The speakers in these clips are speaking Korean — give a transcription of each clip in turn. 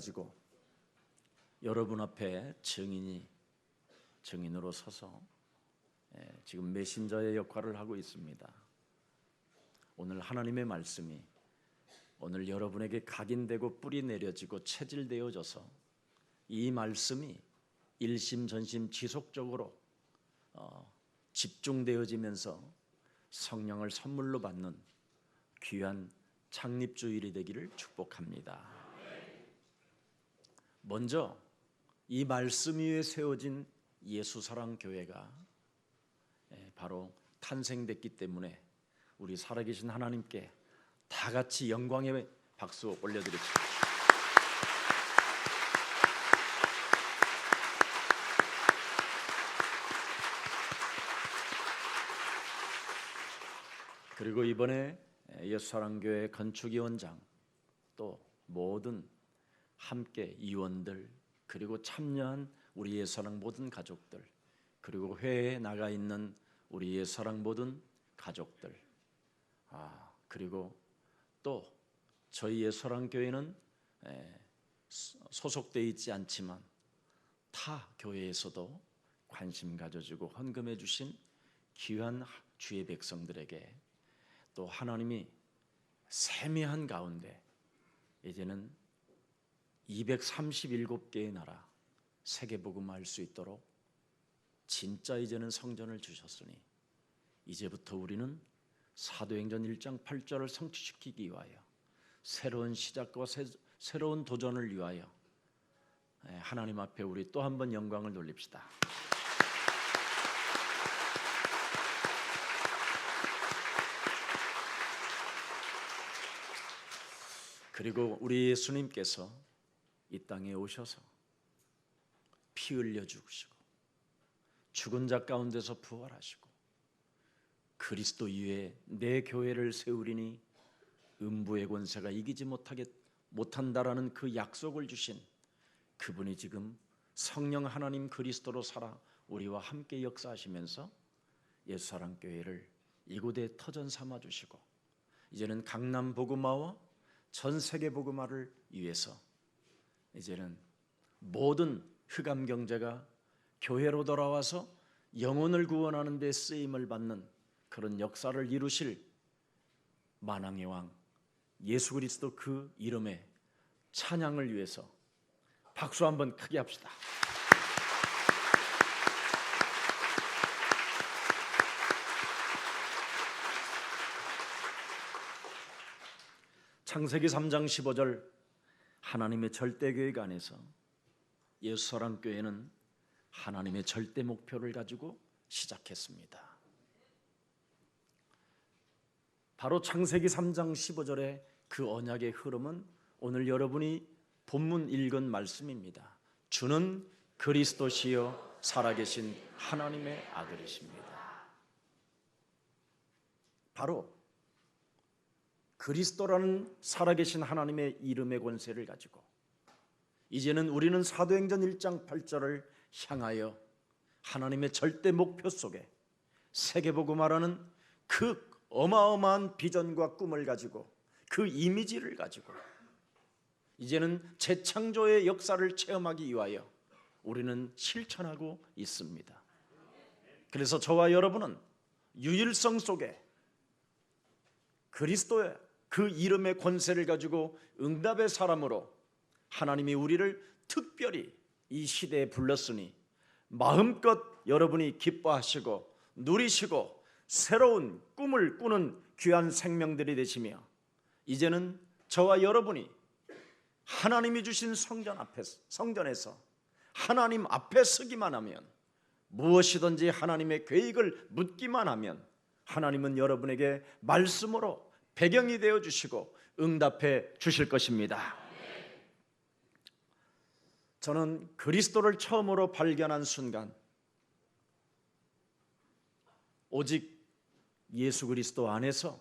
가지고 여러분 앞에 증인으로 서서 지금 메신저의 역할을 하고 있습니다. 오늘 하나님의 말씀이 오늘 여러분에게 각인되고 뿌리 내려지고 체질되어져서 이 말씀이 일심전심 지속적으로 집중되어지면서 성령을 선물로 받는 귀한 창립주일이 되기를 축복합니다. 먼저 이 말씀 위에 세워진 예수사랑교회가 바로 탄생됐기 때문에 우리 살아계신 하나님께 다 같이 영광의 박수 올려드립시다. 그리고 이번에 예수사랑교회 건축위원장 또 모든 함께 위원들 그리고 참여한 우리 예수사랑 모든 가족들 그리고 회에 나가 있는 우리 예수사랑 모든 가족들 그리고 또 저희 예수사랑교회는 소속되어 있지 않지만 타 교회에서도 관심 가져주고 헌금해 주신 귀한 주의 백성들에게 또 하나님이 세미한 가운데 이제는 237개의 나라 세계복음화할 수 있도록 진짜 이제는 성전을 주셨으니 이제부터 우리는 사도행전 1장 8절을 성취시키기 위하여 새로운 시작과 새로운 도전을 위하여 하나님 앞에 우리 또 한 번 영광을 돌립시다. 그리고 우리 예수님께서 이 땅에 오셔서 피 흘려 죽으시고 죽은 자 가운데서 부활하시고 그리스도 위에 내 교회를 세우리니 음부의 권세가 이기지 못한다라는 그 약속을 주신 그분이 지금 성령 하나님 그리스도로 살아 우리와 함께 역사하시면서 예수사랑교회를 이곳에 터전 삼아 주시고 이제는 강남 복음화와 전 세계 복음화를 위해서 이제는 모든 흑암 경제가 교회로 돌아와서 영혼을 구원하는 데 쓰임을 받는 그런 역사를 이루실 만왕의 왕 예수 그리스도 그 이름의 찬양을 위해서 박수 한번 크게 합시다. 창세기 3장 15절 하나님의 절대 계획 안에서 예수사랑교회는 하나님의 절대 목표를 가지고 시작했습니다. 바로 창세기 3장 15절의 그 언약의 흐름은 오늘 여러분이 본문 읽은 말씀입니다. 주는 그리스도시요 살아계신 하나님의 아들이십니다. 바로 그리스도라는 살아계신 하나님의 이름의 권세를 가지고 이제는 우리는 사도행전 1장 8절을 향하여 하나님의 절대 목표 속에 세계복음화라는 그 어마어마한 비전과 꿈을 가지고 그 이미지를 가지고 이제는 재창조의 역사를 체험하기 위하여 우리는 실천하고 있습니다. 그래서 저와 여러분은 유일성 속에 그리스도의 그 이름의 권세를 가지고 응답의 사람으로 하나님이 우리를 특별히 이 시대에 불렀으니 마음껏 여러분이 기뻐하시고 누리시고 새로운 꿈을 꾸는 귀한 생명들이 되시며 이제는 저와 여러분이 하나님이 주신 성전에서 하나님 앞에 서기만 하면 무엇이든지 하나님의 계획을 묻기만 하면 하나님은 여러분에게 말씀으로 배경이 되어 주시고 응답해 주실 것입니다. 저는 그리스도를 처음으로 발견한 순간 오직 예수 그리스도 안에서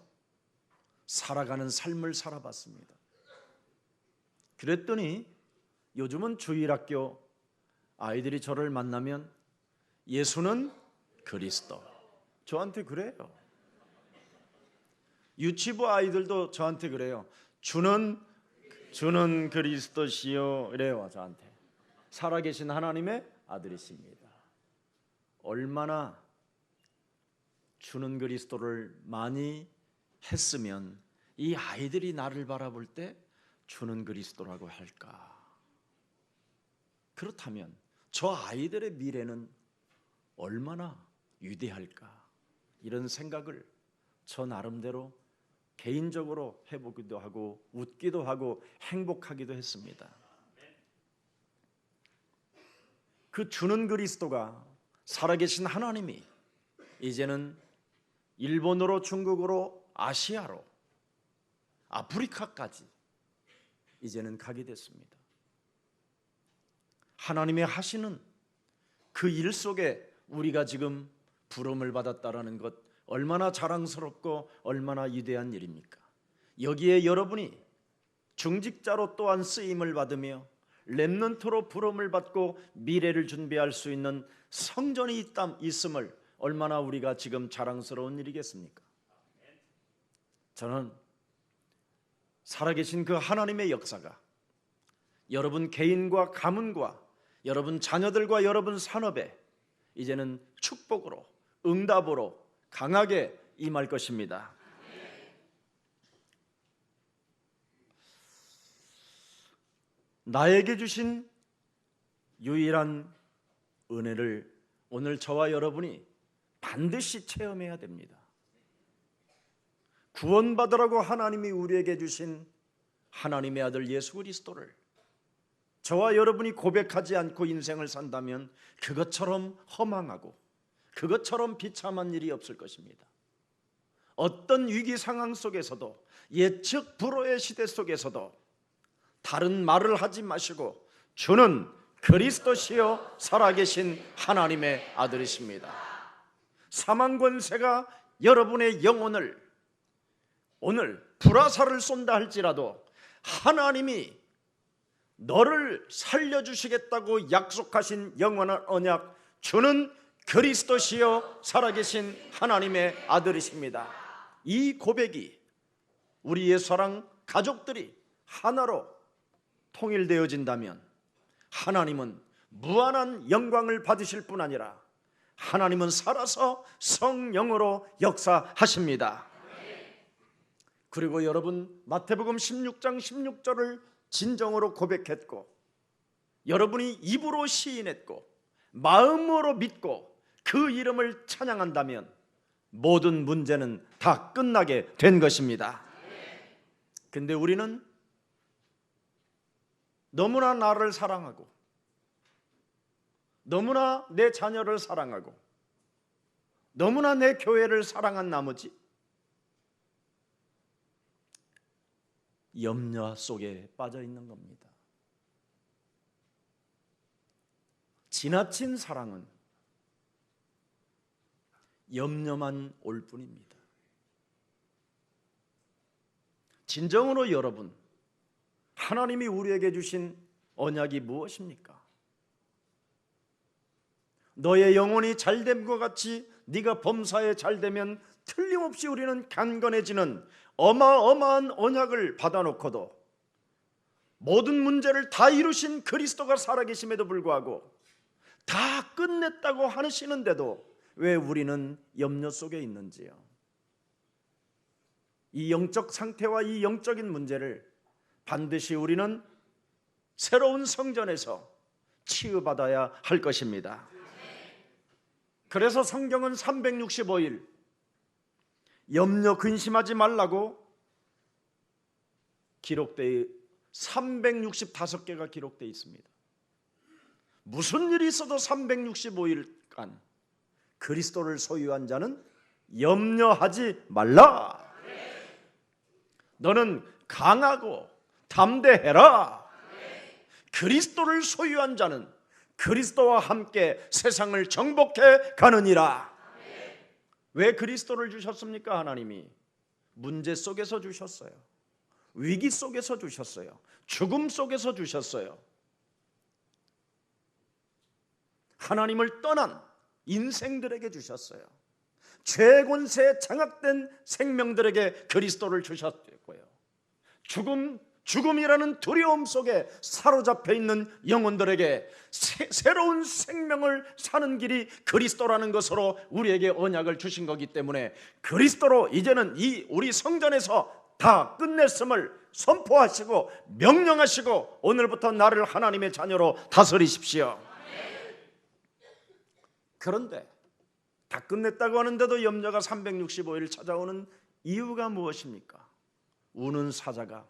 살아가는 삶을 살아봤습니다. 그랬더니 요즘은 주일학교 아이들이 저를 만나면 예수는 그리스도, 저한테 그래요. 유치부 아이들도 저한테 그래요. 주는 주는 그리스도시요. 이래요. 저한테 살아계신 하나님의 아들이십니다. 얼마나 주는 그리스도를 많이 했으면 이 아이들이 나를 바라볼 때 주는 그리스도라고 할까? 그렇다면 저 아이들의 미래는 얼마나 위대할까? 이런 생각을 저 나름대로 개인적으로 해보기도 하고 웃기도 하고 행복하기도 했습니다. 그 주는 그리스도가 살아계신 하나님이 이제는 일본으로, 중국으로, 아시아로, 아프리카까지 이제는 가게 됐습니다. 하나님의 하시는 그 일 속에 우리가 지금 부름을 받았다라는 것 얼마나 자랑스럽고 얼마나 위대한 일입니까? 여기에 여러분이 중직자로 또한 쓰임을 받으며 렘넌트로 부름을 받고 미래를 준비할 수 있는 성전이 있음을 얼마나 우리가 지금 자랑스러운 일이겠습니까? 저는 살아계신 그 하나님의 역사가 여러분 개인과 가문과 여러분 자녀들과 여러분 산업에 이제는 축복으로 응답으로 강하게 임할 것입니다. 나에게 주신 유일한 은혜를 오늘 저와 여러분이 반드시 체험해야 됩니다. 구원받으라고 하나님이 우리에게 주신 하나님의 아들 예수 그리스도를 저와 여러분이 고백하지 않고 인생을 산다면 그것처럼 허망하고 그것처럼 비참한 일이 없을 것입니다. 어떤 위기 상황 속에서도 예측 불허의 시대 속에서도 다른 말을 하지 마시고 주는 그리스도시요 살아계신 하나님의 아들이십니다. 사망 권세가 여러분의 영혼을 오늘 불화살을 쏜다 할지라도 하나님이 너를 살려주시겠다고 약속하신 영원한 언약 주는 그리스도시요 살아계신 하나님의 아들이십니다. 이 고백이 우리의 사랑 가족들이 하나로 통일되어진다면 하나님은 무한한 영광을 받으실 뿐 아니라 하나님은 살아서 성령으로 역사하십니다. 그리고 여러분 마태복음 16장 16절을 진정으로 고백했고 여러분이 입으로 시인했고 마음으로 믿고 그 이름을 찬양한다면 모든 문제는 다 끝나게 된 것입니다. 근데 우리는 너무나 나를 사랑하고 너무나 내 자녀를 사랑하고 너무나 내 교회를 사랑한 나머지 염려 속에 빠져 있는 겁니다. 지나친 사랑은 염려만 올 뿐입니다. 진정으로 여러분, 하나님이 우리에게 주신 언약이 무엇입니까? 너의 영혼이 잘됨과 같이 네가 범사에 잘되면 틀림없이 우리는 강건해지는 어마어마한 언약을 받아놓고도 모든 문제를 다 이루신 그리스도가 살아계심에도 불구하고 다 끝냈다고 하시는데도 왜 우리는 염려 속에 있는지요? 이 영적 상태와 이 영적인 문제를 반드시 우리는 새로운 성전에서 치유받아야 할 것입니다. 그래서 성경은 365일 염려 근심하지 말라고 기록되어 365개가 기록되어 있습니다. 무슨 일이 있어도 365일간 그리스도를 소유한 자는 염려하지 말라. 너는 강하고 담대해라. 그리스도를 소유한 자는 그리스도와 함께 세상을 정복해 가느니라. 왜 그리스도를 주셨습니까? 하나님이 문제 속에서 주셨어요. 위기 속에서 주셨어요. 죽음 속에서 주셨어요. 하나님을 떠난 인생들에게 주셨어요. 죄 권세에 장악된 생명들에게 그리스도를 주셨고요. 죽음 죽음이라는 두려움 속에 사로잡혀 있는 영혼들에게 새로운 생명을 사는 길이 그리스도라는 것으로 우리에게 언약을 주신 거기 때문에 그리스도로 이제는 이 우리 성전에서 다 끝냈음을 선포하시고 명령하시고 오늘부터 나를 하나님의 자녀로 다스리십시오. 그런데 다 끝냈다고 하는데도 염려가 365일 찾아오는 이유가 무엇입니까? 우는 사자가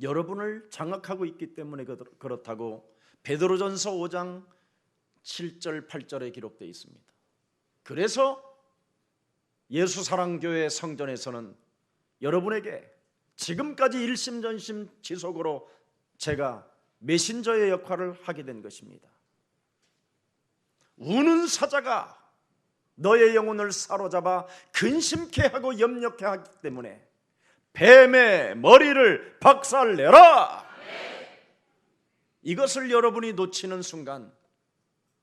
여러분을 장악하고 있기 때문에 그렇다고 베드로전서 5장 7절 8절에 기록되어 있습니다. 그래서 예수사랑교회 성전에서는 여러분에게 지금까지 일심전심 지속으로 제가 메신저의 역할을 하게 된 것입니다. 우는 사자가 너의 영혼을 사로잡아 근심케 하고 염려케 하기 때문에 뱀의 머리를 박살내라. 이것을 여러분이 놓치는 순간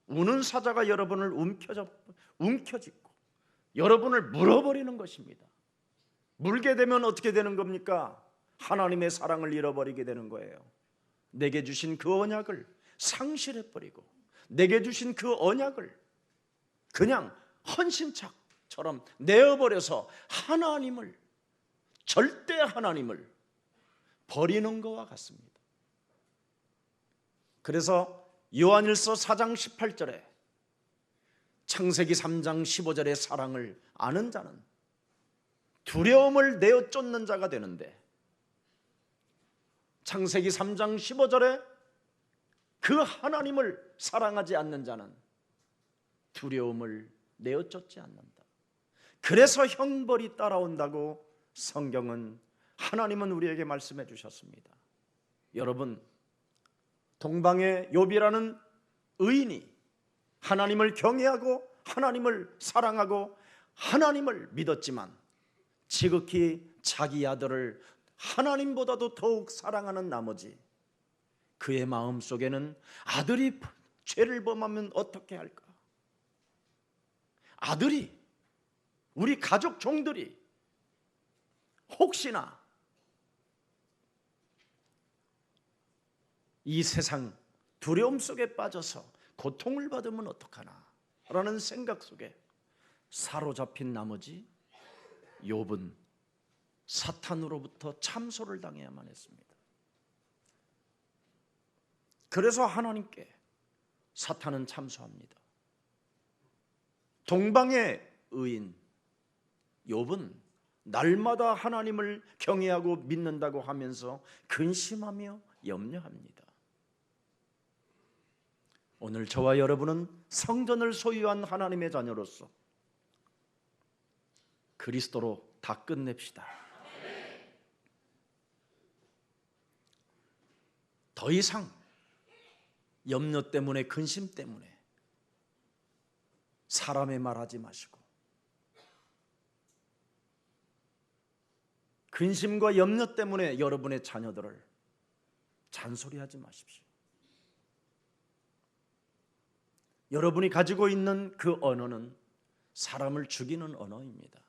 우는 사자가 여러분을 움켜쥐고 여러분을 물어버리는 것입니다. 물게 되면 어떻게 되는 겁니까? 하나님의 사랑을 잃어버리게 되는 거예요. 내게 주신 그 언약을 상실해버리고 내게 주신 그 언약을 그냥 헌신짝처럼 내어버려서 하나님을, 절대 하나님을 버리는 것과 같습니다. 그래서 요한일서 4장 18절에 창세기 3장 15절의 사랑을 아는 자는 두려움을 내어 쫓는 자가 되는데, 창세기 3장 15절에 그 하나님을 사랑하지 않는 자는 두려움을 내어 쫓지 않는다. 그래서 형벌이 따라온다고 성경은, 하나님은 우리에게 말씀해 주셨습니다. 여러분, 동방의 욥이라는 의인이 하나님을 경외하고 하나님을 사랑하고 하나님을 믿었지만 지극히 자기 아들을 하나님보다도 더욱 사랑하는 나머지 그의 마음속에는 아들이 죄를 범하면 어떻게 할까? 아들이, 우리 가족 종들이 혹시나 이 세상 두려움 속에 빠져서 고통을 받으면 어떡하나 라는 생각 속에 사로잡힌 나머지 욥은 사탄으로부터 참소를 당해야만 했습니다. 그래서 하나님께 사탄은 참소합니다. 동방의 의인 욥은 날마다 하나님을 경외하고 믿는다고 하면서 근심하며 염려합니다. 오늘 저와 여러분은 성전을 소유한 하나님의 자녀로서 그리스도로 다 끝냅시다. 더 이상 염려 때문에, 근심 때문에 사람의 말하지 마시고, 근심과 염려 때문에 여러분의 자녀들을 잔소리하지 마십시오. 여러분이 가지고 있는 그 언어는 사람을 죽이는 언어입니다.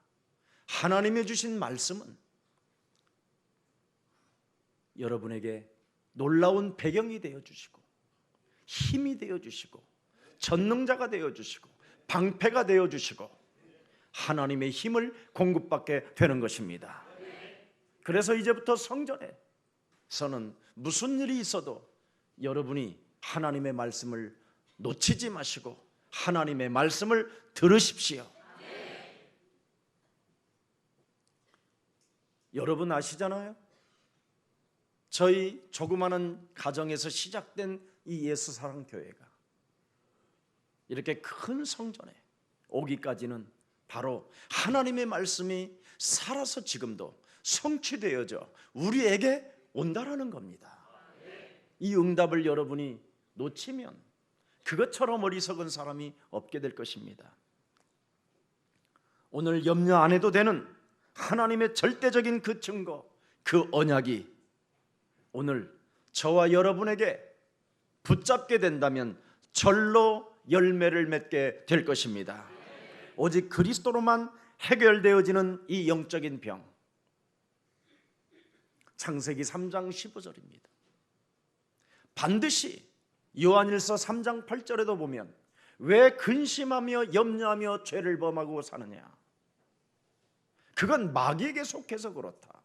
하나님이 주신 말씀은 여러분에게 놀라운 배경이 되어주시고 힘이 되어주시고 전능자가 되어주시고 방패가 되어주시고 하나님의 힘을 공급받게 되는 것입니다. 그래서 이제부터 성전에서는 무슨 일이 있어도 여러분이 하나님의 말씀을 놓치지 마시고 하나님의 말씀을 들으십시오. 여러분 아시잖아요. 저희 조그마한 가정에서 시작된 이 예수사랑교회가 이렇게 큰 성전에 오기까지는 바로 하나님의 말씀이 살아서 지금도 성취되어져 우리에게 온다라는 겁니다. 이 응답을 여러분이 놓치면 그것처럼 어리석은 사람이 없게 될 것입니다. 오늘 염려 안 해도 되는 하나님의 절대적인 그 증거, 그 언약이 오늘 저와 여러분에게 붙잡게 된다면 절로 열매를 맺게 될 것입니다. 오직 그리스도로만 해결되어지는 이 영적인 병, 창세기 3장 15절입니다. 반드시 요한일서 3장 8절에도 보면 왜 근심하며 염려하며 죄를 범하고 사느냐, 그건 마귀에게 속해서 그렇다.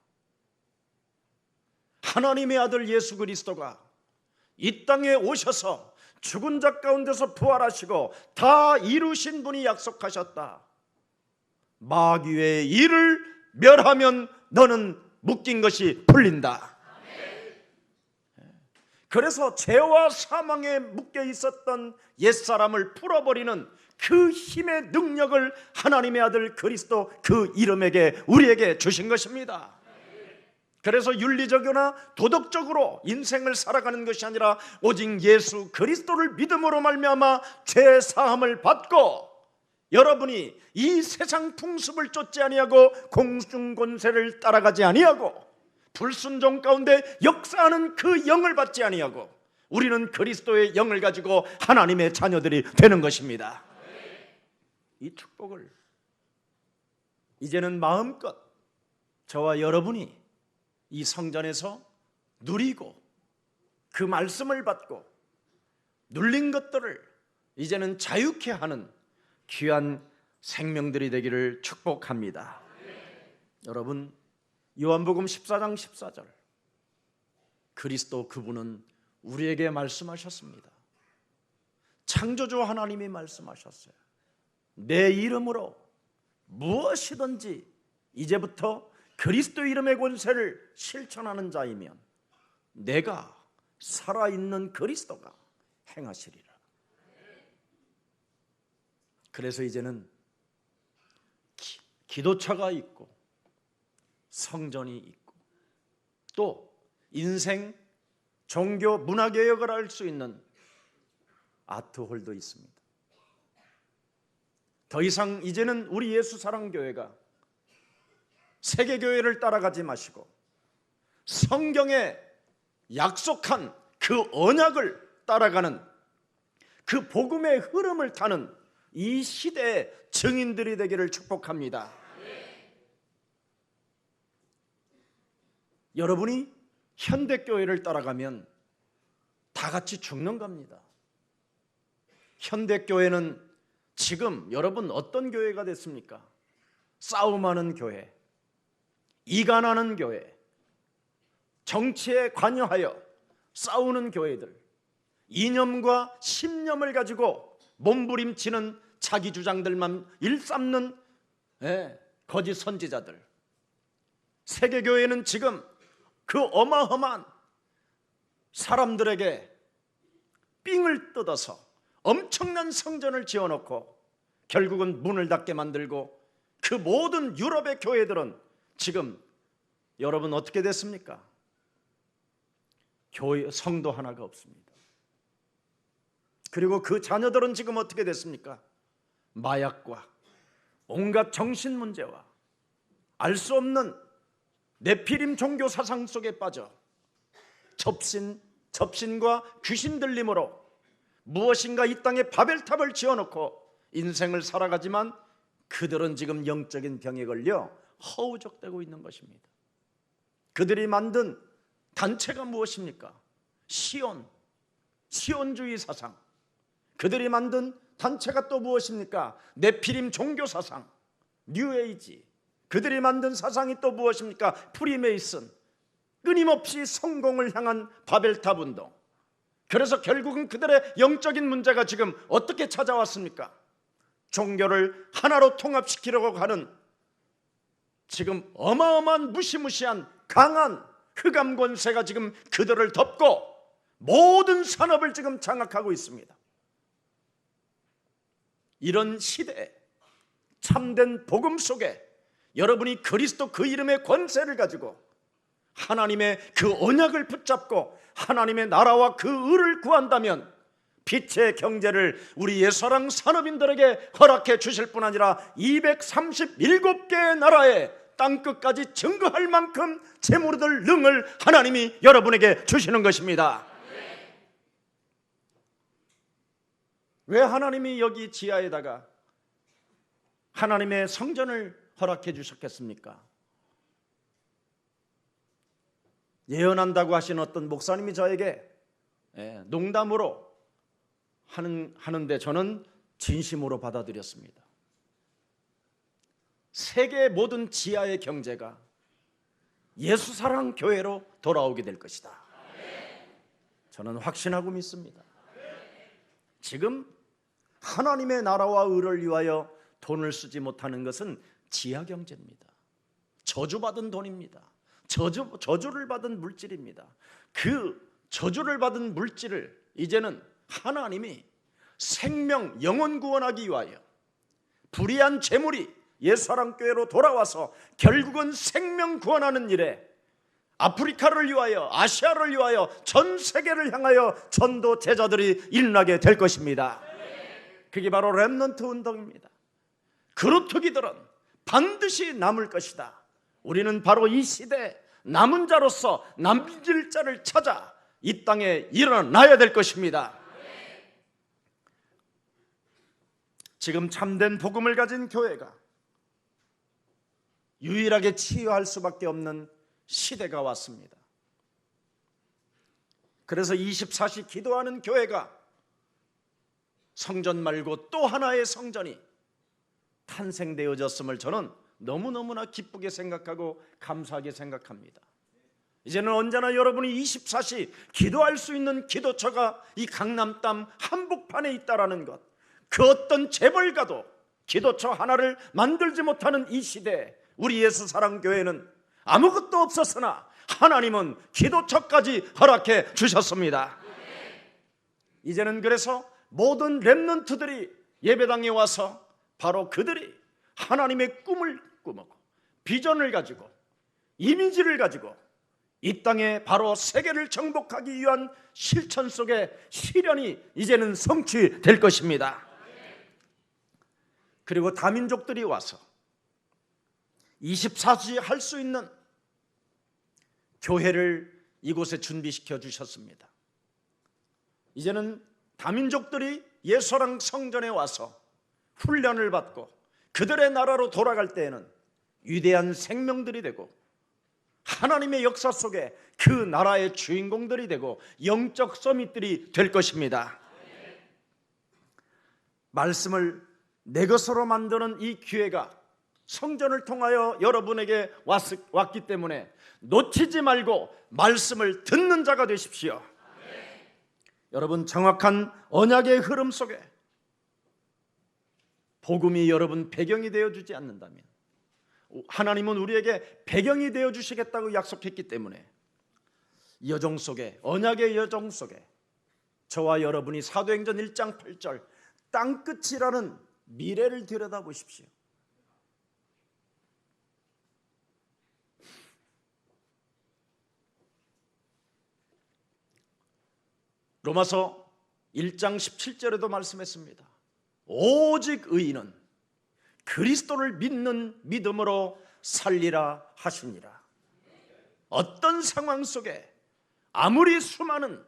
하나님의 아들 예수 그리스도가 이 땅에 오셔서 죽은 자 가운데서 부활하시고 다 이루신 분이 약속하셨다. 마귀의 일을 멸하면 너는 묶인 것이 풀린다. 그래서 죄와 사망에 묶여 있었던 옛사람을 풀어버리는 그 힘의 능력을 하나님의 아들 그리스도 그 이름에게 우리에게 주신 것입니다. 그래서 윤리적이나 도덕적으로 인생을 살아가는 것이 아니라 오직 예수 그리스도를 믿음으로 말미암아 죄 사함을 받고 여러분이 이 세상 풍습을 쫓지 아니하고 공중권세를 따라가지 아니하고 불순종 가운데 역사하는 그 영을 받지 아니하고 우리는 그리스도의 영을 가지고 하나님의 자녀들이 되는 것입니다. 이 축복을 이제는 마음껏 저와 여러분이 이 성전에서 누리고 그 말씀을 받고 눌린 것들을 이제는 자유케 하는 귀한 생명들이 되기를 축복합니다. 여러분, 요한복음 14장 14절, 그리스도 그분은 우리에게 말씀하셨습니다. 창조주 하나님이 말씀하셨어요. 내 이름으로 무엇이든지 이제부터 그리스도 이름의 권세를 실천하는 자이면 내가 살아있는 그리스도가 행하시리라. 그래서 이제는 기도처가 있고 성전이 있고 또 인생, 종교, 문화개혁을 할 수 있는 아트홀도 있습니다. 더 이상 이제는 우리 예수사랑교회가 세계교회를 따라가지 마시고 성경에 약속한 그 언약을 따라가는 그 복음의 흐름을 타는 이 시대의 증인들이 되기를 축복합니다. 여러분이 현대교회를 따라가면 다 같이 죽는 겁니다. 현대교회는 지금 여러분 어떤 교회가 됐습니까? 싸움하는 교회, 이간하는 교회, 정치에 관여하여 싸우는 교회들, 이념과 신념을 가지고 몸부림치는 자기 주장들만 일삼는 거짓 선지자들. 세계교회는 지금 그 어마어마한 사람들에게 삥을 뜯어서 엄청난 성전을 지어놓고 결국은 문을 닫게 만들고 그 모든 유럽의 교회들은 지금 여러분 어떻게 됐습니까? 교회 성도 하나가 없습니다. 그리고 그 자녀들은 지금 어떻게 됐습니까? 마약과 온갖 정신 문제와 알 수 없는 네피림 종교 사상 속에 빠져 접신과 귀신 들림으로 무엇인가 이 땅에 바벨탑을 지어놓고 인생을 살아가지만 그들은 지금 영적인 병에 걸려 허우적대고 있는 것입니다. 그들이 만든 단체가 무엇입니까? 시온주의 사상. 그들이 만든 단체가 또 무엇입니까? 네피림 종교 사상, 뉴에이지. 그들이 만든 사상이 또 무엇입니까? 프리메이슨. 끊임없이 성공을 향한 바벨탑 운동. 그래서 결국은 그들의 영적인 문제가 지금 어떻게 찾아왔습니까? 종교를 하나로 통합시키려고 하는 지금 어마어마한 무시무시한 강한 흑암 권세가 지금 그들을 덮고 모든 산업을 지금 장악하고 있습니다. 이런 시대에 참된 복음 속에 여러분이 그리스도 그 이름의 권세를 가지고 하나님의 그 언약을 붙잡고 하나님의 나라와 그 의를 구한다면 빛의 경제를 우리 예수사랑 산업인들에게 허락해 주실 뿐 아니라 237개의 나라에 땅끝까지 증거할 만큼 재물을 능을 하나님이 여러분에게 주시는 것입니다. 왜 하나님이 여기 지하에다가 하나님의 성전을 허락해 주셨겠습니까? 예언한다고 하신 어떤 목사님이 저에게 농담으로 하는데 저는 진심으로 받아들였습니다. 세계 모든 지하의 경제가 예수사랑 교회로 돌아오게 될 것이다. 저는 확신하고 믿습니다. 지금 하나님의 나라와 의를 위하여 돈을 쓰지 못하는 것은 지하 경제입니다. 저주받은 돈입니다. 저주를 받은 물질입니다. 그 저주를 받은 물질을 이제는 하나님이 생명 영혼 구원하기 위하여 불의한 재물이 예수사랑교회로 돌아와서 결국은 생명 구원하는 일에 아프리카를 위하여 아시아를 위하여 전 세계를 향하여 전도 제자들이 일어나게 될 것입니다. 그게 바로 렘넌트 운동입니다. 그루터기들은 반드시 남을 것이다. 우리는 바로 이 시대에 남은 자로서 남길 자를 찾아 이 땅에 일어나야 될 것입니다. 지금 참된 복음을 가진 교회가 유일하게 치유할 수밖에 없는 시대가 왔습니다. 그래서 24시 기도하는 교회가 성전 말고 또 하나의 성전이 탄생되어졌음을 저는 너무너무나 기쁘게 생각하고 감사하게 생각합니다. 이제는 언제나 여러분이 24시 기도할 수 있는 기도처가 이 강남 땅 한복판에 있다라는 것, 그 어떤 재벌가도 기도처 하나를 만들지 못하는 이 시대에 우리 예수사랑교회는 아무것도 없었으나 하나님은 기도처까지 허락해 주셨습니다. 이제는 그래서 모든 렘넌트들이 예배당에 와서 바로 그들이 하나님의 꿈을 꾸고 비전을 가지고 이미지를 가지고 이 땅에 바로 세계를 정복하기 위한 실천 속에 실현이 이제는 성취될 것입니다. 그리고 다민족들이 와서 24시 할 수 있는 교회를 이곳에 준비시켜 주셨습니다. 이제는 다민족들이 예수사랑 성전에 와서 훈련을 받고 그들의 나라로 돌아갈 때에는 위대한 생명들이 되고 하나님의 역사 속에 그 나라의 주인공들이 되고 영적 서밋들이 될 것입니다. 말씀을 내 것으로 만드는 이 기회가 성전을 통하여 여러분에게 왔기 때문에 놓치지 말고 말씀을 듣는 자가 되십시오. 여러분, 정확한 언약의 흐름 속에 복음이 여러분 배경이 되어주지 않는다면, 하나님은 우리에게 배경이 되어주시겠다고 약속했기 때문에 여정 속에, 언약의 여정 속에 저와 여러분이 사도행전 1장 8절 땅끝이라는 미래를 들여다보십시오. 로마서 1장 17절에도 말씀했습니다. 오직 의인은 그리스도를 믿는 믿음으로 살리라 하시니라. 어떤 상황 속에 아무리 수많은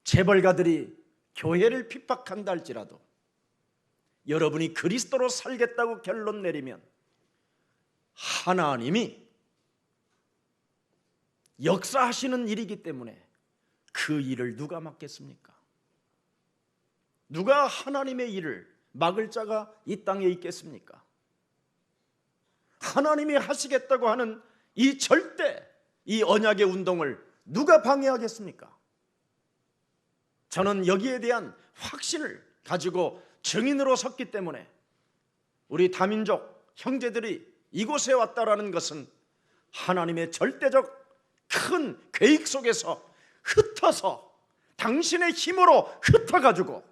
재벌가들이 교회를 핍박한다 할지라도 여러분이 그리스도로 살겠다고 결론 내리면 하나님이 역사하시는 일이기 때문에 그 일을 누가 막겠습니까? 누가 하나님의 일을 막을 자가 이 땅에 있겠습니까? 하나님이 하시겠다고 하는 이 절대, 이 언약의 운동을 누가 방해하겠습니까? 저는 여기에 대한 확신을 가지고 증인으로 섰기 때문에 우리 다민족 형제들이 이곳에 왔다라는 것은 하나님의 절대적 큰 계획 속에서 흩어서 당신의 힘으로 흩어가지고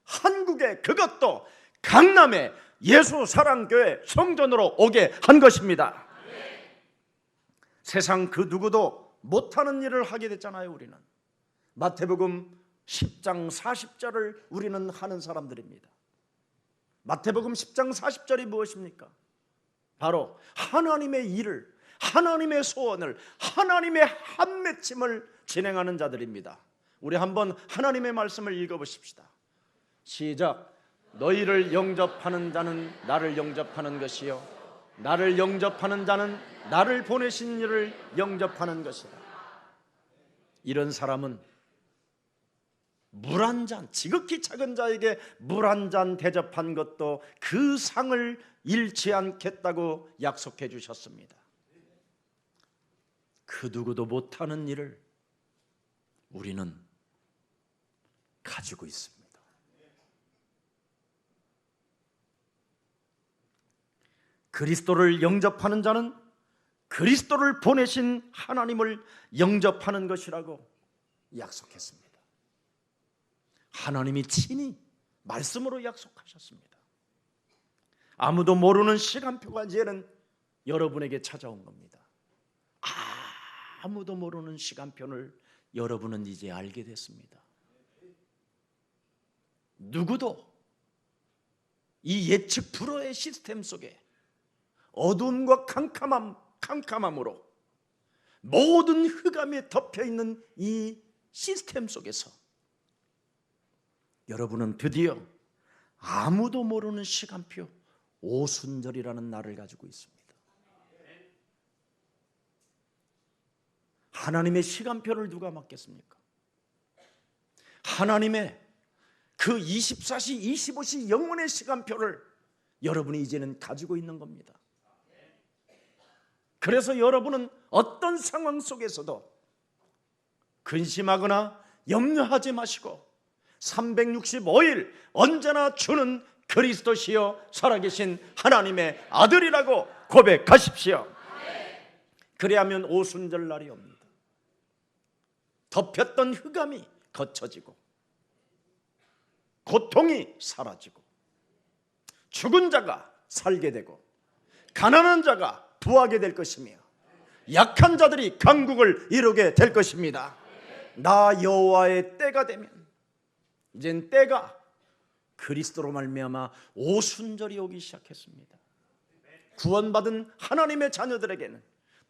한국에, 그것도 강남에 예수사랑교회 성전으로 오게 한 것입니다. 세상 그 누구도 못하는 일을 하게 됐잖아요. 우리는 마태복음 10장 40절을 우리는 하는 사람들입니다. 마태복음 10장 40절이 무엇입니까? 바로 하나님의 일을, 하나님의 소원을, 하나님의 한맺힘을 진행하는 자들입니다. 우리 한번 하나님의 말씀을 읽어보십시다. 시작. 너희를 영접하는 자는 나를 영접하는 것이요 나를 영접하는 자는 나를 보내신 이를 영접하는 것이다. 이런 사람은 물 한 잔, 지극히 작은 자에게 물 한 잔 대접한 것도 그 상을 잃지 않겠다고 약속해 주셨습니다. 그 누구도 못하는 일을 우리는 가지고 있습니다. 그리스도를 영접하는 자는 그리스도를 보내신 하나님을 영접하는 것이라고 약속했습니다. 하나님이 친히 말씀으로 약속하셨습니다. 아무도 모르는 시간표가 이제는 여러분에게 찾아온 겁니다. 아무도 모르는 시간표를 여러분은 이제 알게 됐습니다. 누구도 이 예측 불허의 시스템 속에 어둠과 캄캄함으로 모든 흑암에 덮여있는 이 시스템 속에서 여러분은 드디어 아무도 모르는 시간표 오순절이라는 날을 가지고 있습니다. 하나님의 시간표를 누가 맡겠습니까? 하나님의 그 24시 25시 영원의 시간표를 여러분이 이제는 가지고 있는 겁니다. 그래서 여러분은 어떤 상황 속에서도 근심하거나 염려하지 마시고 365일 언제나 주는 그리스도시여 살아계신 하나님의 아들이라고 고백하십시오. 그래야만 오순절 날이 옵니다. 덮였던 흑암이 거쳐지고 고통이 사라지고 죽은 자가 살게 되고 가난한 자가 부하게 될 것이며 약한 자들이 강국을 이루게 될 것입니다. 나 여호와의 때가 되면 이젠 때가 그리스도로 말미암아 오순절이 오기 시작했습니다. 구원받은 하나님의 자녀들에게는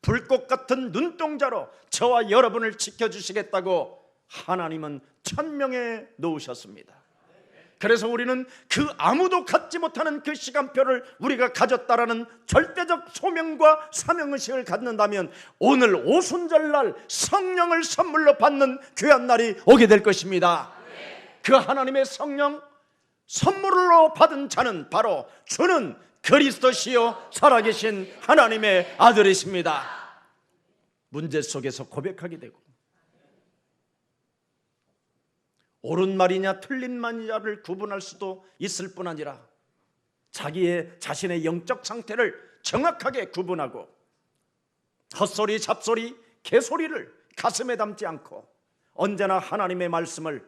불꽃 같은 눈동자로 저와 여러분을 지켜주시겠다고 하나님은 천명해 놓으셨습니다. 그래서 우리는 그 아무도 갖지 못하는 그 시간표를 우리가 가졌다라는 절대적 소명과 사명의식을 갖는다면 오늘 오순절날 성령을 선물로 받는 귀한 날이 오게 될 것입니다. 그 하나님의 성령 선물로 받은 자는 바로 주는 그리스도시요 살아계신 하나님의 아들이십니다. 문제 속에서 고백하게 되고 옳은 말이냐 틀린 말이냐를 구분할 수도 있을 뿐 아니라 자신의 영적 상태를 정확하게 구분하고 헛소리 잡소리 개소리를 가슴에 담지 않고 언제나 하나님의 말씀을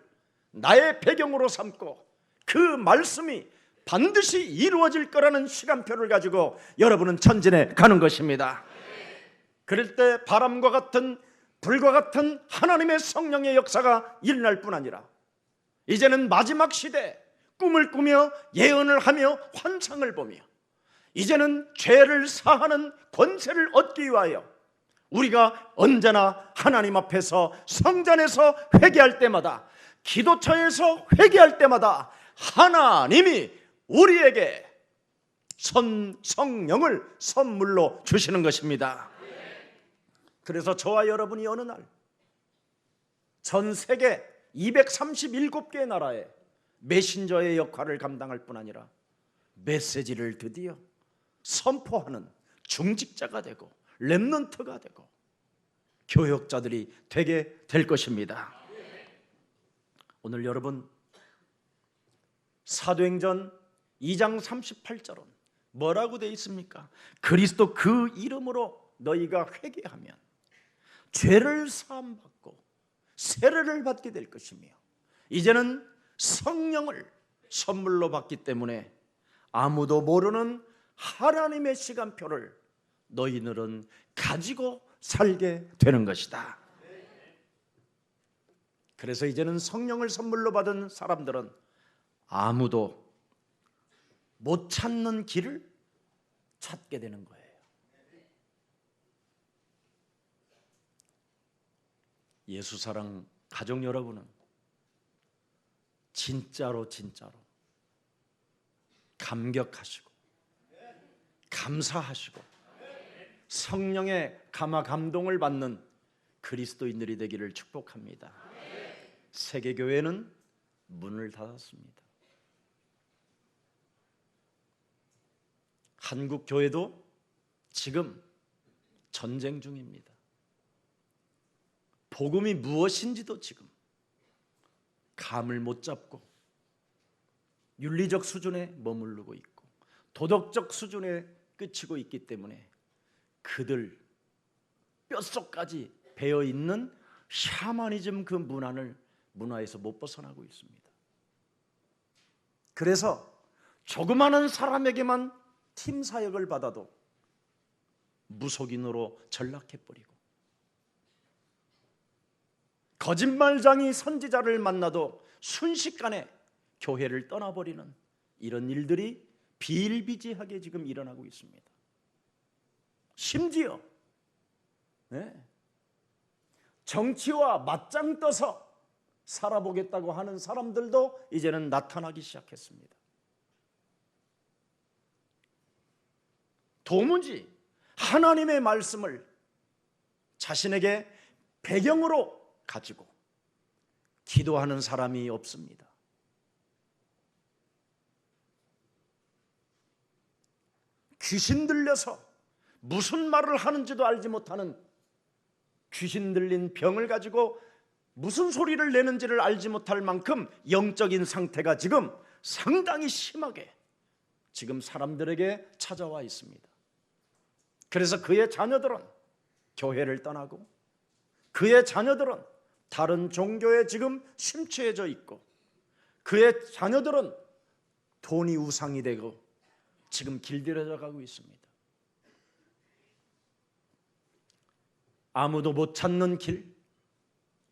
나의 배경으로 삼고 그 말씀이 반드시 이루어질 거라는 시간표를 가지고 여러분은 전진해 가는 것입니다. 그럴 때 바람과 같은 불과 같은 하나님의 성령의 역사가 일어날 뿐 아니라 이제는 마지막 시대 꿈을 꾸며 예언을 하며 환상을 보며 이제는 죄를 사하는 권세를 얻기 위하여 우리가 언제나 하나님 앞에서 성전에서 회개할 때마다 기도처에서 회개할 때마다 하나님이 우리에게 성령을 선물로 주시는 것입니다. 그래서 저와 여러분이 어느 날 전 세계 237개의 나라의 메신저의 역할을 감당할 뿐 아니라 메시지를 드디어 선포하는 중직자가 되고 렘넌트가 되고 교역자들이 되게 될 것입니다. 오늘 여러분 사도행전 2장 38절은 뭐라고 되어 있습니까? 그리스도 그 이름으로 너희가 회개하면 죄를 사함받고 세례를 받게 될 것이며 이제는 성령을 선물로 받기 때문에 아무도 모르는 하나님의 시간표를 너희들은 가지고 살게 되는 것이다. 그래서 이제는 성령을 선물로 받은 사람들은 아무도 못 찾는 길을 찾게 되는 거예요. 예수사랑 가족 여러분은 진짜로 감격하시고 감사하시고 성령의 감화 감동을 받는 그리스도인들이 되기를 축복합니다. 세계교회는 문을 닫았습니다. 한국 교회도 지금 전쟁 중입니다. 복음이 무엇인지도 지금 감을 못 잡고 윤리적 수준에 머무르고 있고 도덕적 수준에 그치고 있기 때문에 그들 뼛속까지 배어있는 샤머니즘 그 문화에서 못 벗어나고 있습니다. 그래서 조그마한 사람에게만 팀 사역을 받아도 무속인으로 전락해버리고 거짓말장이 선지자를 만나도 순식간에 교회를 떠나버리는 이런 일들이 비일비재하게 지금 일어나고 있습니다. 심지어 정치와 맞짱 떠서 살아보겠다고 하는 사람들도 이제는 나타나기 시작했습니다. 도무지 하나님의 말씀을 자신에게 배경으로 가지고 기도하는 사람이 없습니다. 귀신 들려서 무슨 말을 하는지도 알지 못하는 귀신 들린 병을 가지고 무슨 소리를 내는지를 알지 못할 만큼 영적인 상태가 지금 상당히 심하게 지금 사람들에게 찾아와 있습니다. 그래서 그의 자녀들은 교회를 떠나고 그의 자녀들은 다른 종교에 지금 심취해져 있고 그의 자녀들은 돈이 우상이 되고 지금 길들여져 가고 있습니다. 아무도 못 찾는 길,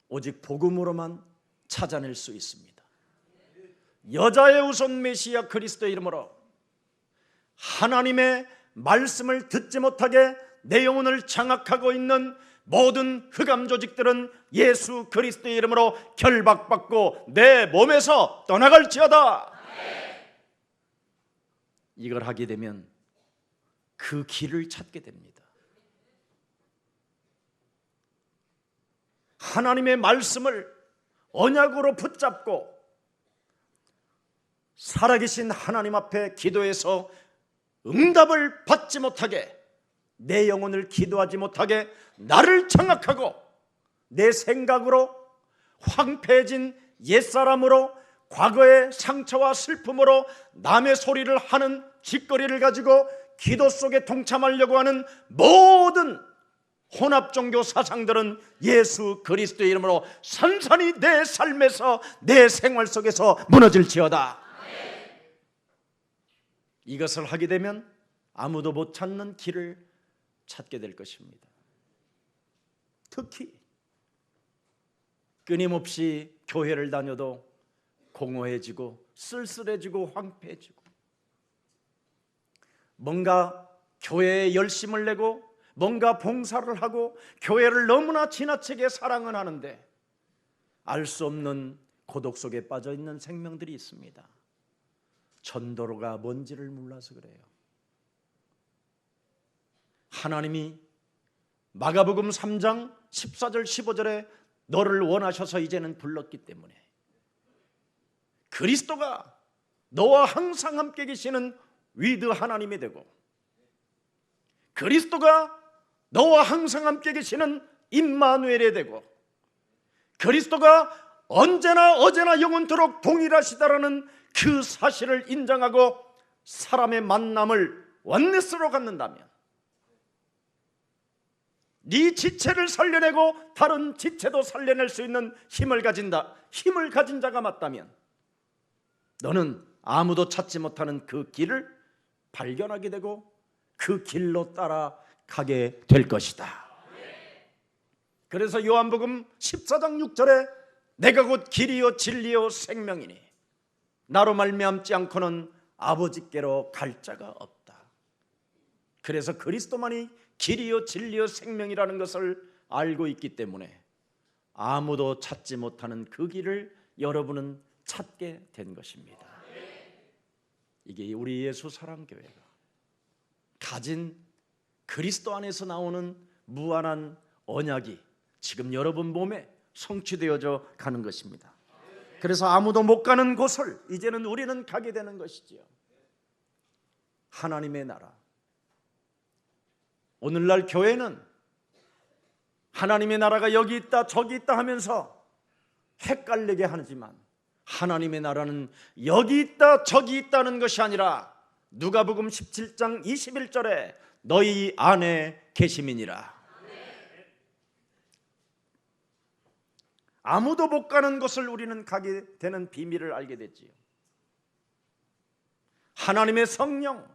오직 복음으로만 찾아낼 수 있습니다. 여자의 우선 메시아 그리스도의 이름으로 하나님의 말씀을 듣지 못하게 내 영혼을 장악하고 있는 모든 흑암 조직들은 예수 그리스도의 이름으로 결박받고 내 몸에서 떠나갈지어다. 이걸 하게 되면 그 길을 찾게 됩니다. 하나님의 말씀을 언약으로 붙잡고 살아계신 하나님 앞에 기도해서 응답을 받지 못하게 내 영혼을 기도하지 못하게 나를 장악하고 내 생각으로 황폐해진 옛사람으로 과거의 상처와 슬픔으로 남의 소리를 하는 짓거리를 가지고 기도 속에 동참하려고 하는 모든 혼합종교 사상들은 예수 그리스도의 이름으로 산산이 내 삶에서 내 생활 속에서 무너질지어다. 이것을 하게 되면 아무도 못 찾는 길을 찾게 될 것입니다. 특히 끊임없이 교회를 다녀도 공허해지고 쓸쓸해지고 황폐해지고 뭔가 교회에 열심을 내고 뭔가 봉사를 하고 교회를 너무나 지나치게 사랑은 하는데 알 수 없는 고독 속에 빠져 있는 생명들이 있습니다. 전도로가 뭔지를 몰라서 그래요. 하나님이 마가복음 3장 14절 15절에 너를 원하셔서 이제는 불렀기 때문에 그리스도가 너와 항상 함께 계시는 위드 하나님이 되고 그리스도가 너와 항상 함께 계시는 임마누엘이 되고 그리스도가 언제나 어제나 영원토록 동일하시다라는 그 사실을 인정하고 사람의 만남을 원네스로 갖는다면 네 지체를 살려내고 다른 지체도 살려낼 수 있는 힘을 가진 자가 맞다면 너는 아무도 찾지 못하는 그 길을 발견하게 되고 그 길로 따라가게 될 것이다. 그래서 요한복음 14장 6절에 내가 곧 길이요 진리요 생명이니 나로 말미암지 않고는 아버지께로 갈 자가 없다. 그래서 그리스도만이 길이요 진리요 생명이라는 것을 알고 있기 때문에 아무도 찾지 못하는 그 길을 여러분은 찾게 된 것입니다. 이게 우리 예수 사랑교회가 가진 그리스도 안에서 나오는 무한한 언약이 지금 여러분 몸에 성취되어져 가는 것입니다. 그래서 아무도 못 가는 곳을 이제는 우리는 가게 되는 것이지요. 하나님의 나라. 오늘날 교회는 하나님의 나라가 여기 있다 저기 있다 하면서 헷갈리게 하지만 하나님의 나라는 여기 있다 저기 있다는 것이 아니라 누가복음 17장 21절에 너희 안에 계심이니라. 아무도 못 가는 곳을 우리는 가게 되는 비밀을 알게 됐지요. 하나님의 성령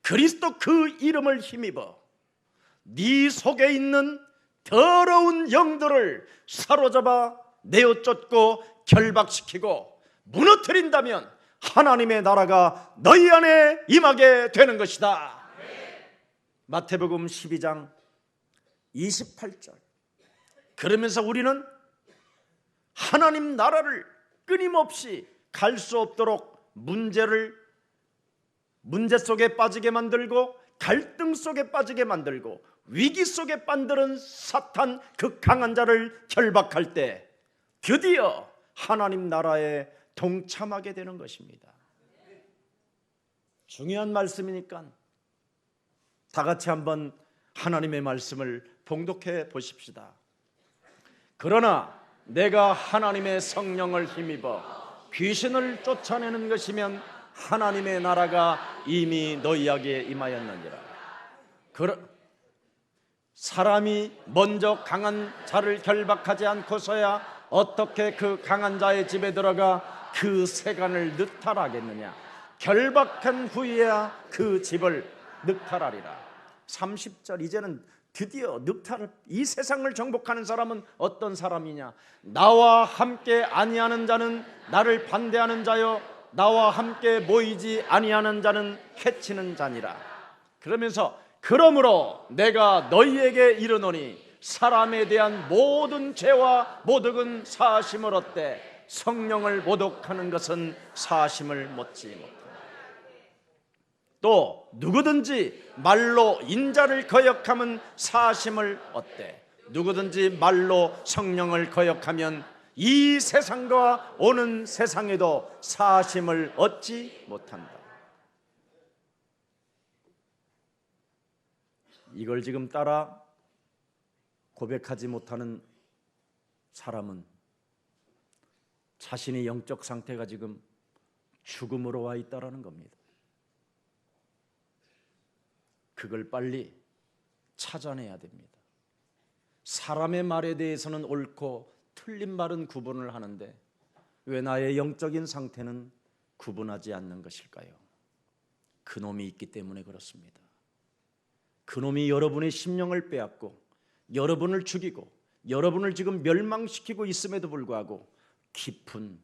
그리스도 그 이름을 힘입어 네 속에 있는 더러운 영들을 사로잡아 내어쫓고 결박시키고 무너뜨린다면 하나님의 나라가 너희 안에 임하게 되는 것이다. 마태복음 12장 28절. 그러면서 우리는 하나님 나라를 끊임없이 갈 수 없도록 문제 속에 빠지게 만들고 갈등 속에 빠지게 만들고 위기 속에 빠뜨린 사탄 그 강한 자를 결박할 때 드디어 하나님 나라에 동참하게 되는 것입니다. 중요한 말씀이니까 다 같이 한번 하나님의 말씀을 봉독해 보십시다. 그러나 내가 하나님의 성령을 힘입어 귀신을 쫓아내는 것이면 하나님의 나라가 이미 너희에게 임하였느니라. 사람이 먼저 강한 자를 결박하지 않고서야 어떻게 그 강한 자의 집에 들어가 그 세간을 늑탈하겠느냐. 결박한 후에야 그 집을 늑탈하리라. 30절. 이제는 드디어 이 세상을 정복하는 사람은 어떤 사람이냐. 나와 함께 아니하는 자는 나를 반대하는 자요 나와 함께 모이지 아니하는 자는 해치는 자니라. 그러면서 그러므로 내가 너희에게 이르노니 사람에 대한 모든 죄와 모독은 사하심을 얻되 성령을 모독하는 것은 사하심을 못지 못하라. 또 누구든지 말로 인자를 거역하면 사하심을 얻되 누구든지 말로 성령을 거역하면 이 세상과 오는 세상에도 사하심을 얻지 못한다. 이걸 지금 따라 고백하지 못하는 사람은 자신의 영적 상태가 지금 죽음으로 와 있다라는 겁니다. 그걸 빨리 찾아내야 됩니다. 사람의 말에 대해서는 옳고 틀린 말은 구분을 하는데 왜 나의 영적인 상태는 구분하지 않는 것일까요? 그놈이 있기 때문에 그렇습니다. 그놈이 여러분의 심령을 빼앗고 여러분을 죽이고 여러분을 지금 멸망시키고 있음에도 불구하고 깊은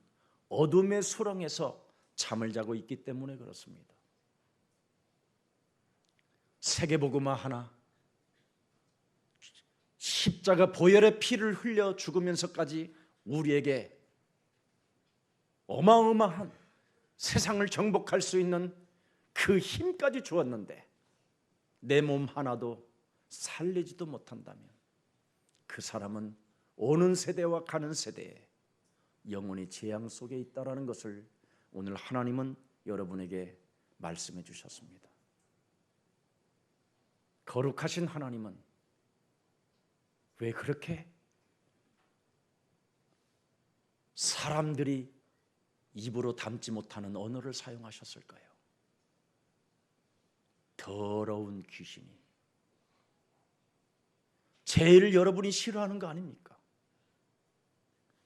어둠의 수렁에서 잠을 자고 있기 때문에 그렇습니다. 세계복음화 하나, 십자가 보혈의 피를 흘려 죽으면서까지 우리에게 어마어마한 세상을 정복할 수 있는 그 힘까지 주었는데 내 몸 하나도 살리지도 못한다면 그 사람은 오는 세대와 가는 세대에 영원히 재앙 속에 있다라는 것을 오늘 하나님은 여러분에게 말씀해 주셨습니다. 거룩하신 하나님은 왜 그렇게 사람들이 입으로 담지 못하는 언어를 사용하셨을까요? 더러운 귀신이. 제일 여러분이 싫어하는 거 아닙니까?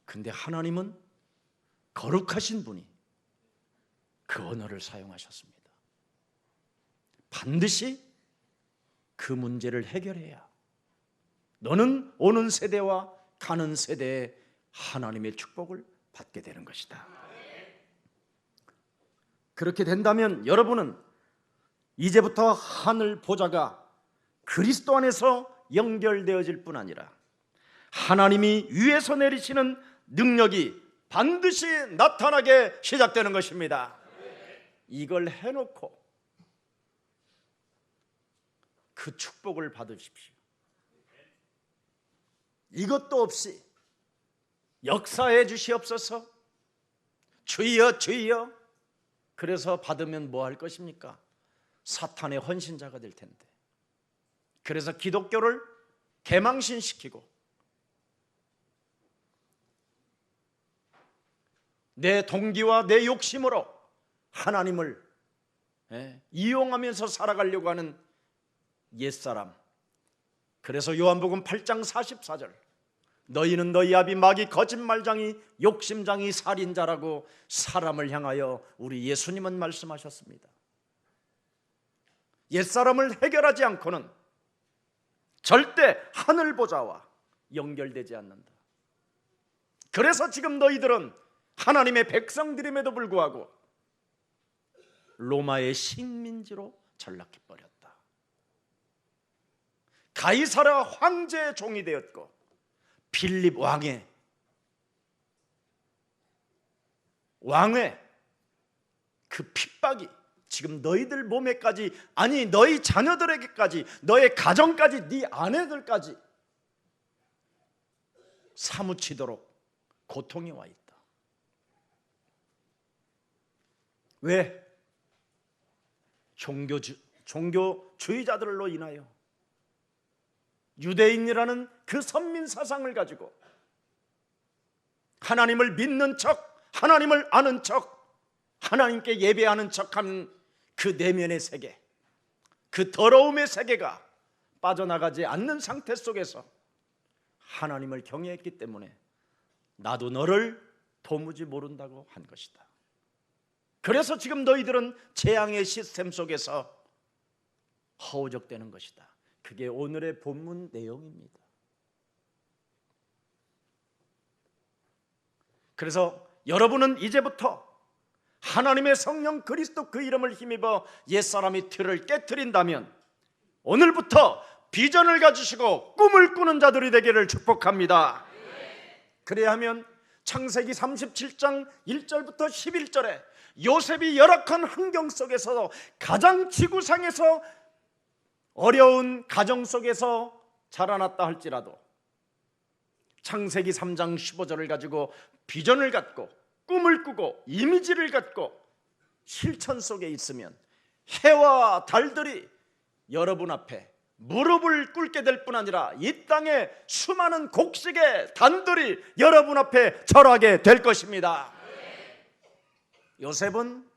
근데 하나님은 거룩하신 분이 그 언어를 사용하셨습니다. 반드시 그 문제를 해결해야 너는 오는 세대와 가는 세대에 하나님의 축복을 받게 되는 것이다. 그렇게 된다면 여러분은 이제부터 하늘 보좌가 그리스도 안에서 연결되어질 뿐 아니라 하나님이 위에서 내리시는 능력이 반드시 나타나게 시작되는 것입니다. 이걸 해놓고 그 축복을 받으십시오. 이것도 없이 역사해 주시옵소서. 주여 주여. 그래서 받으면 뭐 할 것입니까? 사탄의 헌신자가 될 텐데. 그래서 기독교를 개망신시키고 내 동기와 내 욕심으로 하나님을 이용하면서 살아가려고 하는 옛사람. 그래서 요한복음 8장 44절, 너희는 너희 아비 마귀 거짓말장이 욕심장이 살인자라고 사람을 향하여 우리 예수님은 말씀하셨습니다. 옛사람을 해결하지 않고는 절대 하늘 보좌와 연결되지 않는다. 그래서 지금 너희들은 하나님의 백성들임에도 불구하고 로마의 식민지로 전락해버렸다. 가이사랴 황제의 종이 되었고 필립 왕의 그 핍박이 지금 너희들 몸에까지, 아니 너희 자녀들에게까지, 너의 가정까지, 네 아내들까지 사무치도록 고통이 와 있다. 왜? 종교주의자들로 인하여 유대인이라는 그 선민 사상을 가지고 하나님을 믿는 척, 하나님을 아는 척, 하나님께 예배하는 척하는 그 내면의 세계, 그 더러움의 세계가 빠져나가지 않는 상태 속에서 하나님을 경외했기 때문에 나도 너를 도무지 모른다고 한 것이다. 그래서 지금 너희들은 재앙의 시스템 속에서 허우적대는 것이다. 그게 오늘의 본문 내용입니다. 그래서 여러분은 이제부터 하나님의 성령 그리스도 그 이름을 힘입어 옛사람의 틀을 깨트린다면 오늘부터 비전을 가지시고 꿈을 꾸는 자들이 되기를 축복합니다. 그래야 하면 창세기 37장 1절부터 11절에 요셉이 열악한 환경 속에서 가장 지구상에서 어려운 가정 속에서 자라났다 할지라도 창세기 3장 15절을 가지고 비전을 갖고 꿈을 꾸고 이미지를 갖고 실천 속에 있으면 해와 달들이 여러분 앞에 무릎을 꿇게 될 뿐 아니라 이 땅에 수많은 곡식의 단들이 여러분 앞에 절하게 될 것입니다. 요셉은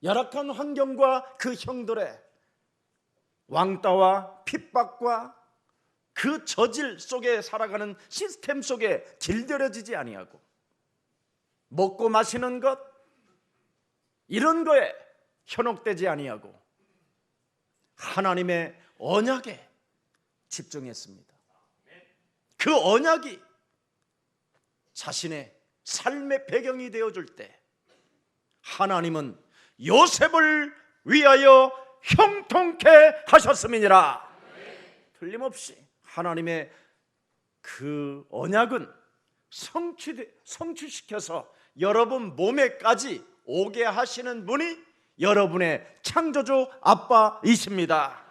열악한 환경과 그 형들의 왕따와 핍박과 그 저질 속에 살아가는 시스템 속에 길들여지지 아니하고 먹고 마시는 것 이런 거에 현혹되지 아니하고 하나님의 언약에 집중했습니다. 그 언약이 자신의 삶의 배경이 되어줄 때 하나님은 요셉을 위하여 형통케 하셨음이니라. 틀림없이 하나님의 그 언약은 성취시켜서 여러분 몸에까지 오게 하시는 분이 여러분의 창조주 아빠이십니다.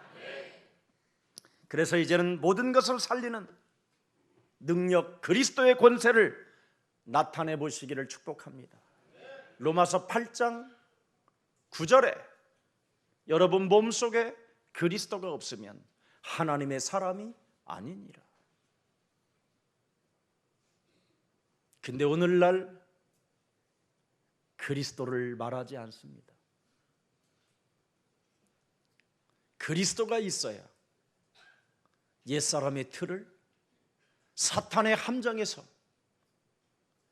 그래서 이제는 모든 것을 살리는 능력 그리스도의 권세를 나타내 보시기를 축복합니다. 로마서 8장 9절에 여러분 몸속에 그리스도가 없으면 하나님의 사람이 아니니라. 근데 오늘날 그리스도를 말하지 않습니다. 그리스도가 있어야 옛사람의 틀을 사탄의 함정에서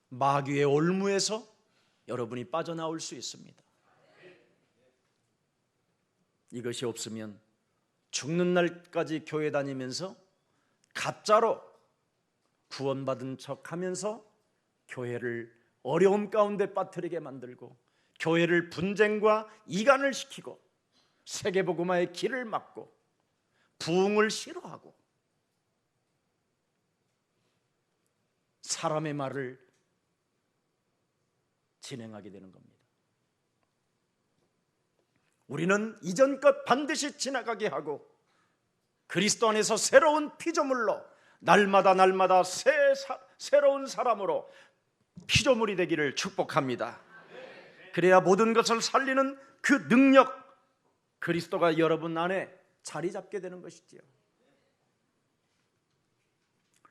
마귀의 올무에서 여러분이 빠져나올 수 있습니다. 이것이 없으면 죽는 날까지 교회 다니면서 가짜로 구원받은 척하면서 교회를 어려움 가운데 빠뜨리게 만들고 교회를 분쟁과 이간을 시키고 세계복음화의 길을 막고 부흥을 싫어하고 사람의 말을 진행하게 되는 겁니다. 우리는 이전 것 반드시 지나가게 하고 그리스도 안에서 새로운 피조물로 날마다 새로운 사람으로 피조물이 되기를 축복합니다. 그래야 모든 것을 살리는 그 능력, 그리스도가 여러분 안에 자리 잡게 되는 것이지요.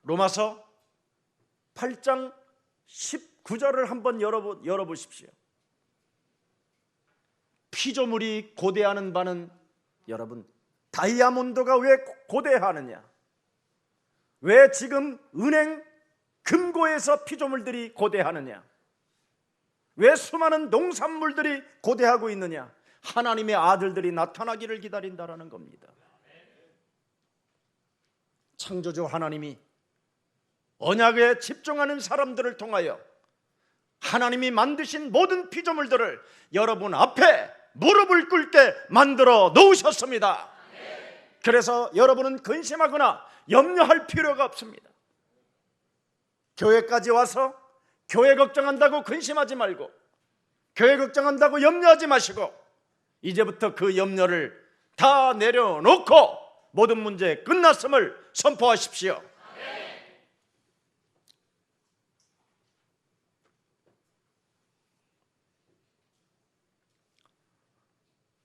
로마서 8장 19절을 한번 열어보십시오. 피조물이 고대하는 바는, 여러분, 다이아몬드가 왜 고대하느냐? 왜 지금 은행, 금고에서 피조물들이 고대하느냐? 왜 수많은 농산물들이 고대하고 있느냐? 하나님의 아들들이 나타나기를 기다린다라는 겁니다. 창조주 하나님이 언약에 집중하는 사람들을 통하여 하나님이 만드신 모든 피조물들을 여러분 앞에 무릎을 꿇게 만들어 놓으셨습니다. 그래서 여러분은 근심하거나 염려할 필요가 없습니다. 교회까지 와서 교회 걱정한다고 근심하지 말고, 교회 걱정한다고 염려하지 마시고, 이제부터 그 염려를 다 내려놓고 모든 문제 끝났음을 선포하십시오.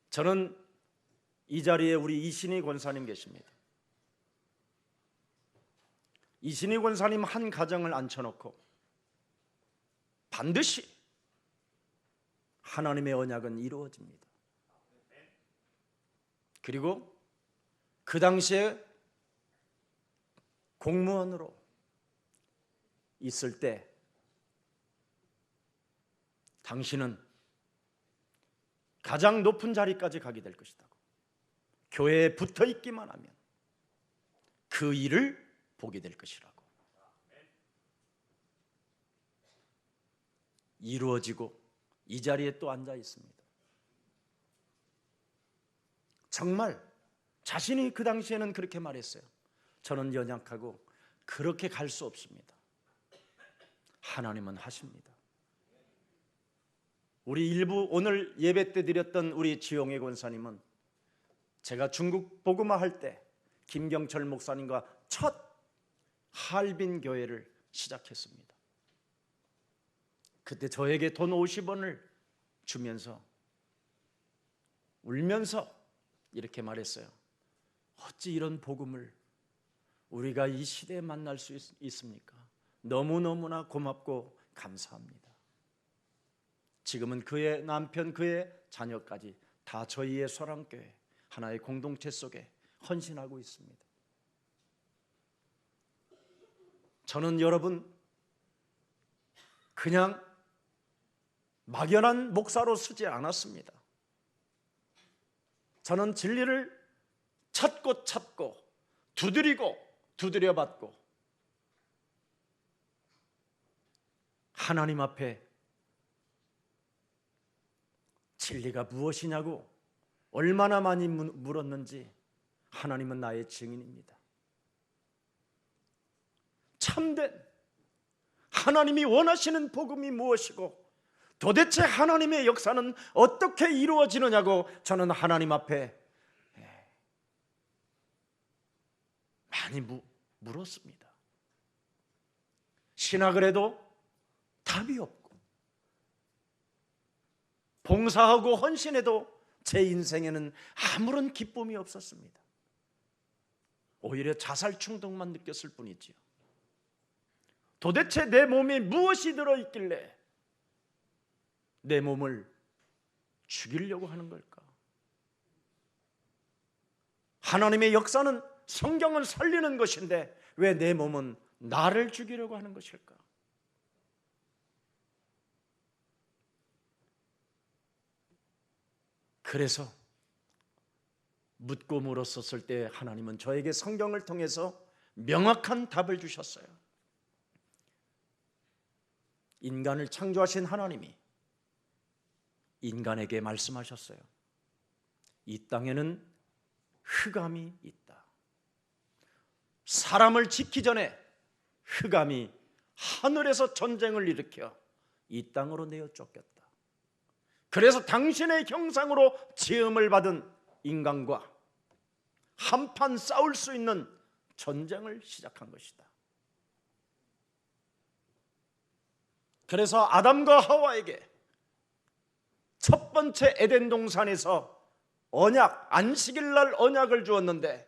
저는 이 자리에 우리 이신희 권사님 계십니다. 이신희 권사님 한 가정을 앉혀놓고 반드시 하나님의 언약은 이루어집니다. 그리고 그 당시에 공무원으로 있을 때 당신은 가장 높은 자리까지 가게 될 것이다. 교회에 붙어 있기만 하면 그 일을 보게 될 것이라고. 이루어지고 이 자리에 또 앉아 있습니다. 정말 자신이 그 당시에는 그렇게 말했어요. 저는 연약하고 그렇게 갈 수 없습니다. 하나님은 하십니다. 우리 일부 오늘 예배 때 드렸던 우리 지용혜 권사님은 제가 중국 복음화 할 때 김경철 목사님과 첫 할빈 교회를 시작했습니다. 그때 저에게 돈 50원을 주면서 울면서 이렇게 말했어요. 어찌 이런 복음을 우리가 이 시대에 만날 수 있습니까? 너무너무나 고맙고 감사합니다. 지금은 그의 남편, 그의 자녀까지 다 저희의 소랑교회 하나의 공동체 속에 헌신하고 있습니다. 저는 여러분 그냥 막연한 목사로 쓰지 않았습니다. 저는 진리를 찾고 두드리고 두드려받고 하나님 앞에 진리가 무엇이냐고 얼마나 많이 물었는지 하나님은 나의 증인입니다. 참된 하나님이 원하시는 복음이 무엇이고 도대체 하나님의 역사는 어떻게 이루어지느냐고 저는 하나님 앞에 많이 물었습니다. 신학을 해도 답이 없고 봉사하고 헌신해도 제 인생에는 아무런 기쁨이 없었습니다. 오히려 자살 충동만 느꼈을 뿐이지요. 도대체 내 몸에 무엇이 들어있길래 내 몸을 죽이려고 하는 걸까? 하나님의 역사는 성경을 살리는 것인데 왜 내 몸은 나를 죽이려고 하는 것일까? 그래서 묻고 물었었을 때 하나님은 저에게 성경을 통해서 명확한 답을 주셨어요. 인간을 창조하신 하나님이 인간에게 말씀하셨어요. 이 땅에는 흑암이 있다. 사람을 짓기 전에 흑암이 하늘에서 전쟁을 일으켜 이 땅으로 내어 쫓겼다. 그래서 당신의 형상으로 지음을 받은 인간과 한판 싸울 수 있는 전쟁을 시작한 것이다. 그래서 아담과 하와에게 첫 번째 에덴 동산에서 언약, 안식일 날 언약을 주었는데,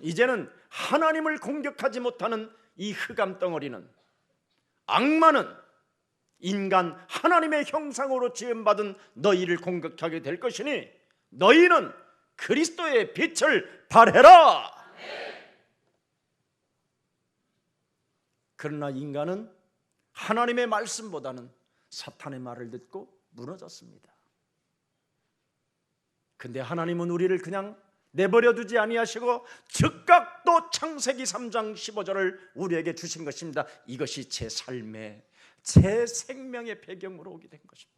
이제는 하나님을 공격하지 못하는 이 흑암 덩어리는, 악마는 인간 하나님의 형상으로 지음받은 너희를 공격하게 될 것이니 너희는 그리스도의 빛을 발해라. 그러나 인간은 하나님의 말씀보다는 사탄의 말을 듣고 무너졌습니다. 근데 하나님은 우리를 그냥 내버려 두지 아니하시고 즉각 또 창세기 3장 15절을 우리에게 주신 것입니다. 이것이 제 삶의, 제 생명의 배경으로 오게 된 것입니다.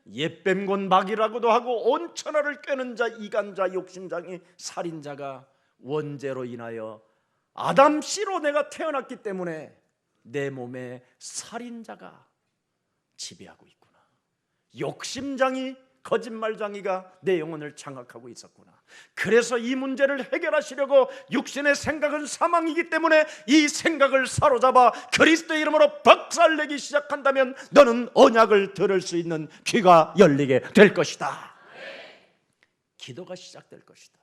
옛뱀곤 마귀라고도 하고 온 천하를 꿰는 자, 이간자, 욕심장이, 살인자가 원죄로 인하여 아담 씨로 내가 태어났기 때문에 내 몸에 살인자가 지배하고 있구나. 욕심장이, 거짓말장이가 내 영혼을 장악하고 있었구나. 그래서 이 문제를 해결하시려고 육신의 생각은 사망이기 때문에 이 생각을 사로잡아 그리스도의 이름으로 박살내기 시작한다면 너는 언약을 들을 수 있는 귀가 열리게 될 것이다. 기도가 시작될 것이다.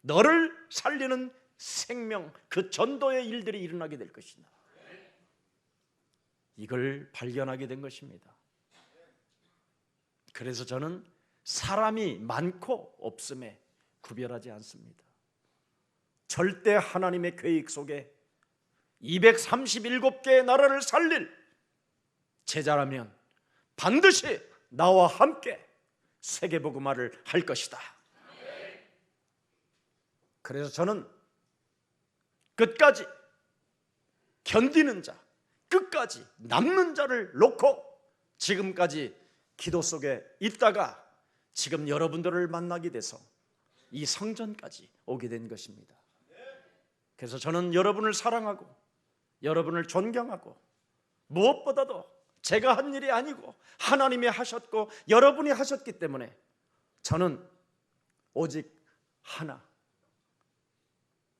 너를 살리는 생명, 그 전도의 일들이 일어나게 될 것이다. 이걸 발견하게 된 것입니다. 그래서 저는 사람이 많고 없음에 구별하지 않습니다. 절대 하나님의 계획 속에 237개의 나라를 살릴 제자라면 반드시 나와 함께 세계복음화를 할 것이다. 그래서 저는 끝까지 견디는 자, 끝까지 남는 자를 놓고 지금까지 기도 속에 있다가 지금 여러분들을 만나게 돼서 이 성전까지 오게 된 것입니다. 그래서 저는 여러분을 사랑하고 여러분을 존경하고, 무엇보다도 제가 한 일이 아니고 하나님이 하셨고 여러분이 하셨기 때문에 저는 오직 하나,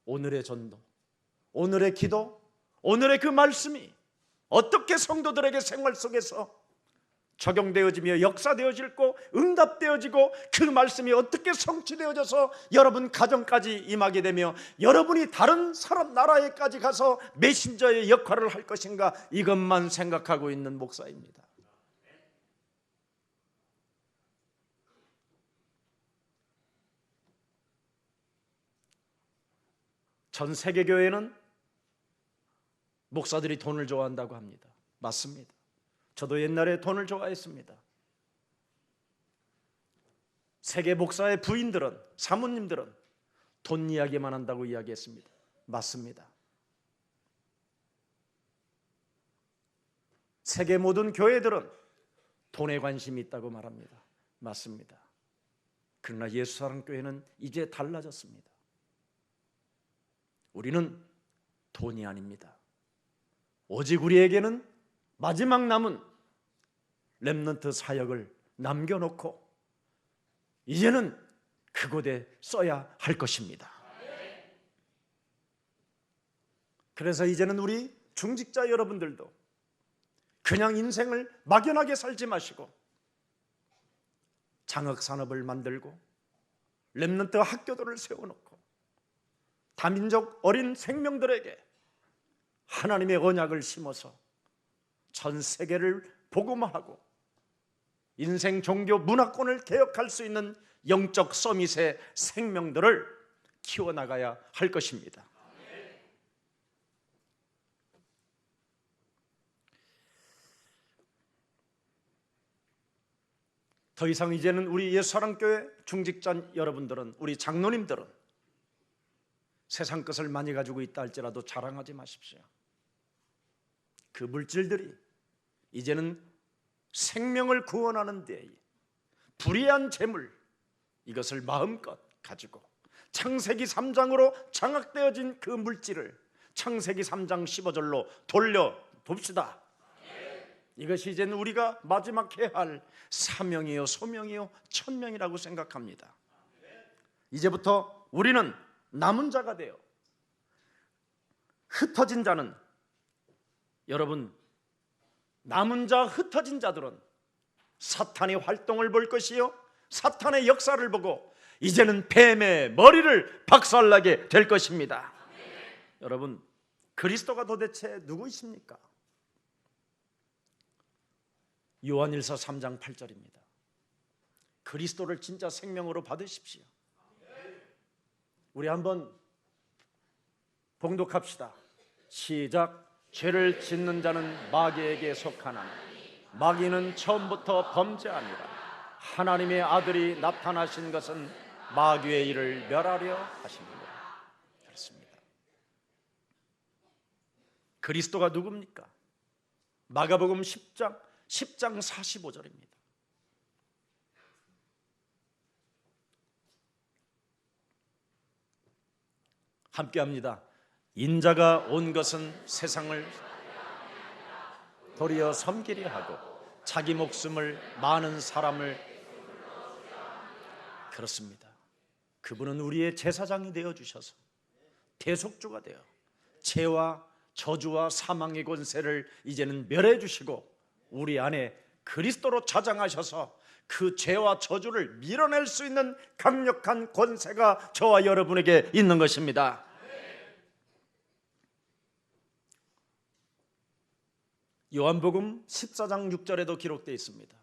오늘의 전도, 오늘의 기도, 오늘의 그 말씀이 어떻게 성도들에게 생활 속에서 적용되어지며 역사되어질고 응답되어지고 그 말씀이 어떻게 성취되어져서 여러분 가정까지 임하게 되며 여러분이 다른 사람 나라에까지 가서 메신저의 역할을 할 것인가, 이것만 생각하고 있는 목사입니다. 전 세계 교회는 목사들이 돈을 좋아한다고 합니다. 맞습니다. 저도 옛날에 돈을 좋아했습니다. 세계 목사의 부인들은, 사모님들은 돈 이야기만 한다고 이야기했습니다. 맞습니다. 세계 모든 교회들은 돈에 관심이 있다고 말합니다. 맞습니다. 그러나 예수사랑교회는 이제 달라졌습니다. 우리는 돈이 아닙니다. 오직 우리에게는 마지막 남은 렘넌트 사역을 남겨놓고 이제는 그곳에 써야 할 것입니다. 그래서 이제는 우리 중직자 여러분들도 그냥 인생을 막연하게 살지 마시고 장학산업을 만들고 렘넌트 학교들을 세워놓고 다민족 어린 생명들에게 하나님의 언약을 심어서 전 세계를 복음화하고 인생, 종교, 문화권을 개혁할 수 있는 영적 서밋의 생명들을 키워나가야 할 것입니다. 더 이상 이제는 우리 예수사랑교회 중직자 여러분들은, 우리 장로님들은 세상 것을 많이 가지고 있다 할지라도 자랑하지 마십시오. 그 물질들이 이제는 생명을 구원하는 데 불의한 재물, 이것을 마음껏 가지고 창세기 3장으로 장악되어진 그 물질을 창세기 3장 15절로 돌려 봅시다. 이것이 이제는 우리가 마지막 해야 할 사명이요 소명이요 천명이라고 생각합니다. 이제부터 우리는 남은 자가 되어 흩어진 자는, 여러분, 남은 자 흩어진 자들은 사탄의 활동을 볼 것이요 사탄의 역사를 보고 이제는 뱀의 머리를 박살나게 될 것입니다. 여러분, 그리스도가 도대체 누구이십니까? 요한일서 3장 8절입니다. 그리스도를 진짜 생명으로 받으십시오. 우리 한번 봉독합시다. 시작. 죄를 짓는 자는 마귀에게 속하나 마귀는 처음부터 범죄하니라. 하나님의 아들이 나타나신 것은 마귀의 일을 멸하려 하십니다. 그렇습니다. 그리스도가 누굽니까? 마가복음 10장 45절입니다. 함께합니다. 인자가 온 것은 세상을 도리어 섬기려 하고 자기 목숨을 많은 사람을, 그렇습니다. 그분은 우리의 제사장이 되어 주셔서 대속주가 되어 죄와 저주와 사망의 권세를 이제는 멸해 주시고 우리 안에 그리스도로 자장하셔서 그 죄와 저주를 밀어낼 수 있는 강력한 권세가 저와 여러분에게 있는 것입니다. 요한복음 14장 6절에도 기록되어 있습니다.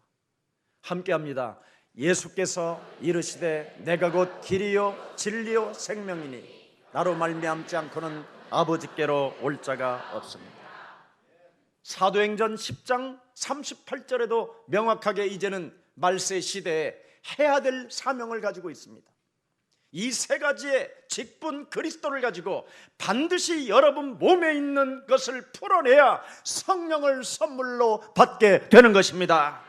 함께합니다. 예수께서 이르시되 내가 곧 길이요 진리요 생명이니 나로 말미암지 않고는 아버지께로 올 자가 없습니다. 사도행전 10장 38절에도 명확하게 이제는 말세 시대에 해야 될 사명을 가지고 있습니다. 이 세 가지의 직분 그리스도를 가지고 반드시 여러분 몸에 있는 것을 풀어내야 성령을 선물로 받게 되는 것입니다.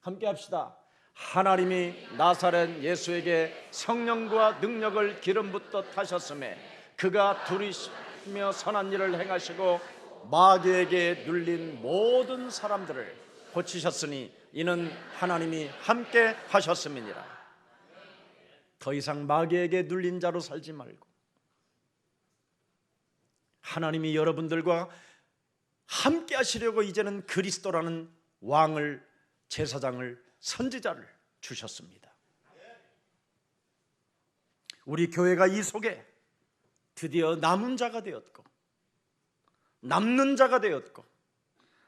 함께 합시다. 하나님이 나사렛 예수에게 성령과 능력을 기름 붓듯 하셨음에 그가 두리시며 선한 일을 행하시고 마귀에게 눌린 모든 사람들을 고치셨으니 이는 하나님이 함께 하셨음이니라. 더 이상 마귀에게 눌린 자로 살지 말고 하나님이 여러분들과 함께 하시려고 이제는 그리스도라는 왕을, 제사장을, 선지자를 주셨습니다. 우리 교회가 이 속에 드디어 남은 자가 되었고 남는 자가 되었고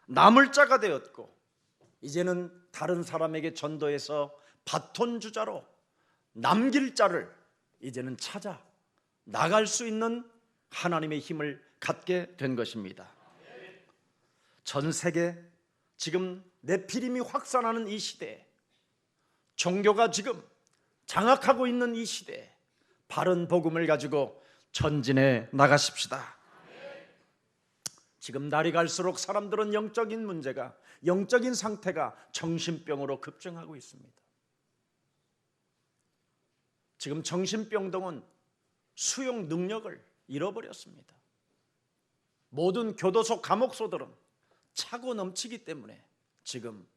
남을 자가 되었고 이제는 다른 사람에게 전도해서 바톤 주자로 남길 자를 이제는 찾아 나갈 수 있는 하나님의 힘을 갖게 된 것입니다. 전 세계 지금 네피림이 확산하는 이 시대에, 종교가 지금 장악하고 있는 이 시대에 바른 복음을 가지고 전진해 나가십시다. 지금 날이 갈수록 사람들은 영적인 문제가, 영적인 상태가 정신병으로 급증하고 있습니다. 지금 정신병동은 수용 능력을 잃어버렸습니다. 모든 교도소, 감옥소들은 차고 넘치기 때문에 지금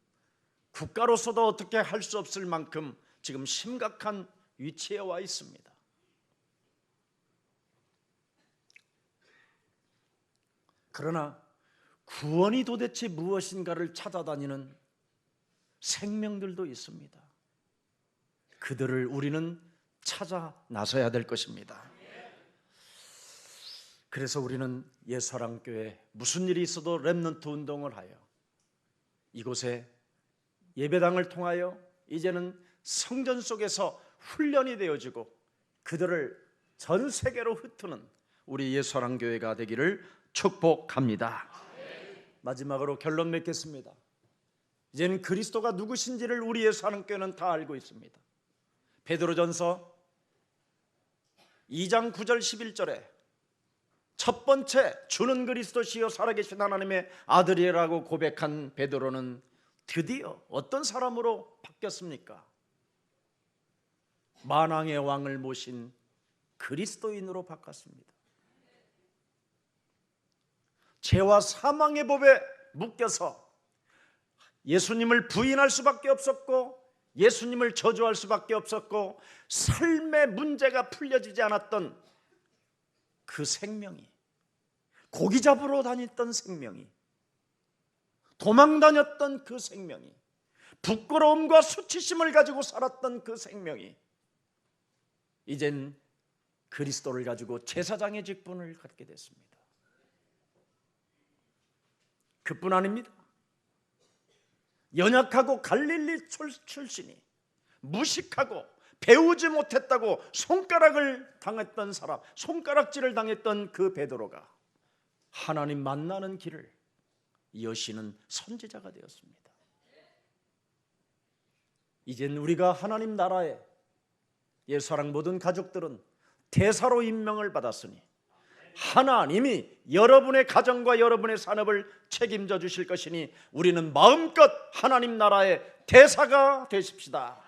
국가로서도 어떻게 할 수 없을 만큼 지금 심각한 위치에 와 있습니다. 그러나 구원이 도대체 무엇인가를 찾아다니는 생명들도 있습니다. 그들을 우리는 찾아 나서야 될 것입니다. 그래서 우리는 옛사랑교회 무슨 일이 있어도 렘넌트 운동을 하여 이곳에 예배당을 통하여 이제는 성전 속에서 훈련이 되어지고 그들을 전 세계로 흩트는 우리 옛사랑교회가 되기를 축복합니다. 마지막으로 결론 맺겠습니다. 이제는 그리스도가 누구신지를 우리 옛사랑교회는 다 알고 있습니다. 베드로전서 2장 9절 11절에 첫 번째 주는 그리스도시요 살아계신 하나님의 아들이라고 고백한 베드로는 드디어 어떤 사람으로 바뀌었습니까? 만왕의 왕을 모신 그리스도인으로 바꿨습니다. 죄와 사망의 법에 묶여서 예수님을 부인할 수밖에 없었고 예수님을 저주할 수밖에 없었고 삶의 문제가 풀려지지 않았던 그 생명이, 고기 잡으러 다녔던 생명이, 도망 다녔던 그 생명이, 부끄러움과 수치심을 가지고 살았던 그 생명이 이젠 그리스도를 가지고 제사장의 직분을 갖게 됐습니다. 그뿐 아닙니다. 연약하고 갈릴리 출신이 무식하고 배우지 못했다고 손가락을 당했던 사람, 손가락질을 당했던 그 베드로가 하나님 만나는 길을 여시는 선지자가 되었습니다. 이젠 우리가 하나님 나라에 예수사랑 모든 가족들은 대사로 임명을 받았으니 하나님이 여러분의 가정과 여러분의 산업을 책임져 주실 것이니 우리는 마음껏 하나님 나라의 대사가 되십시다.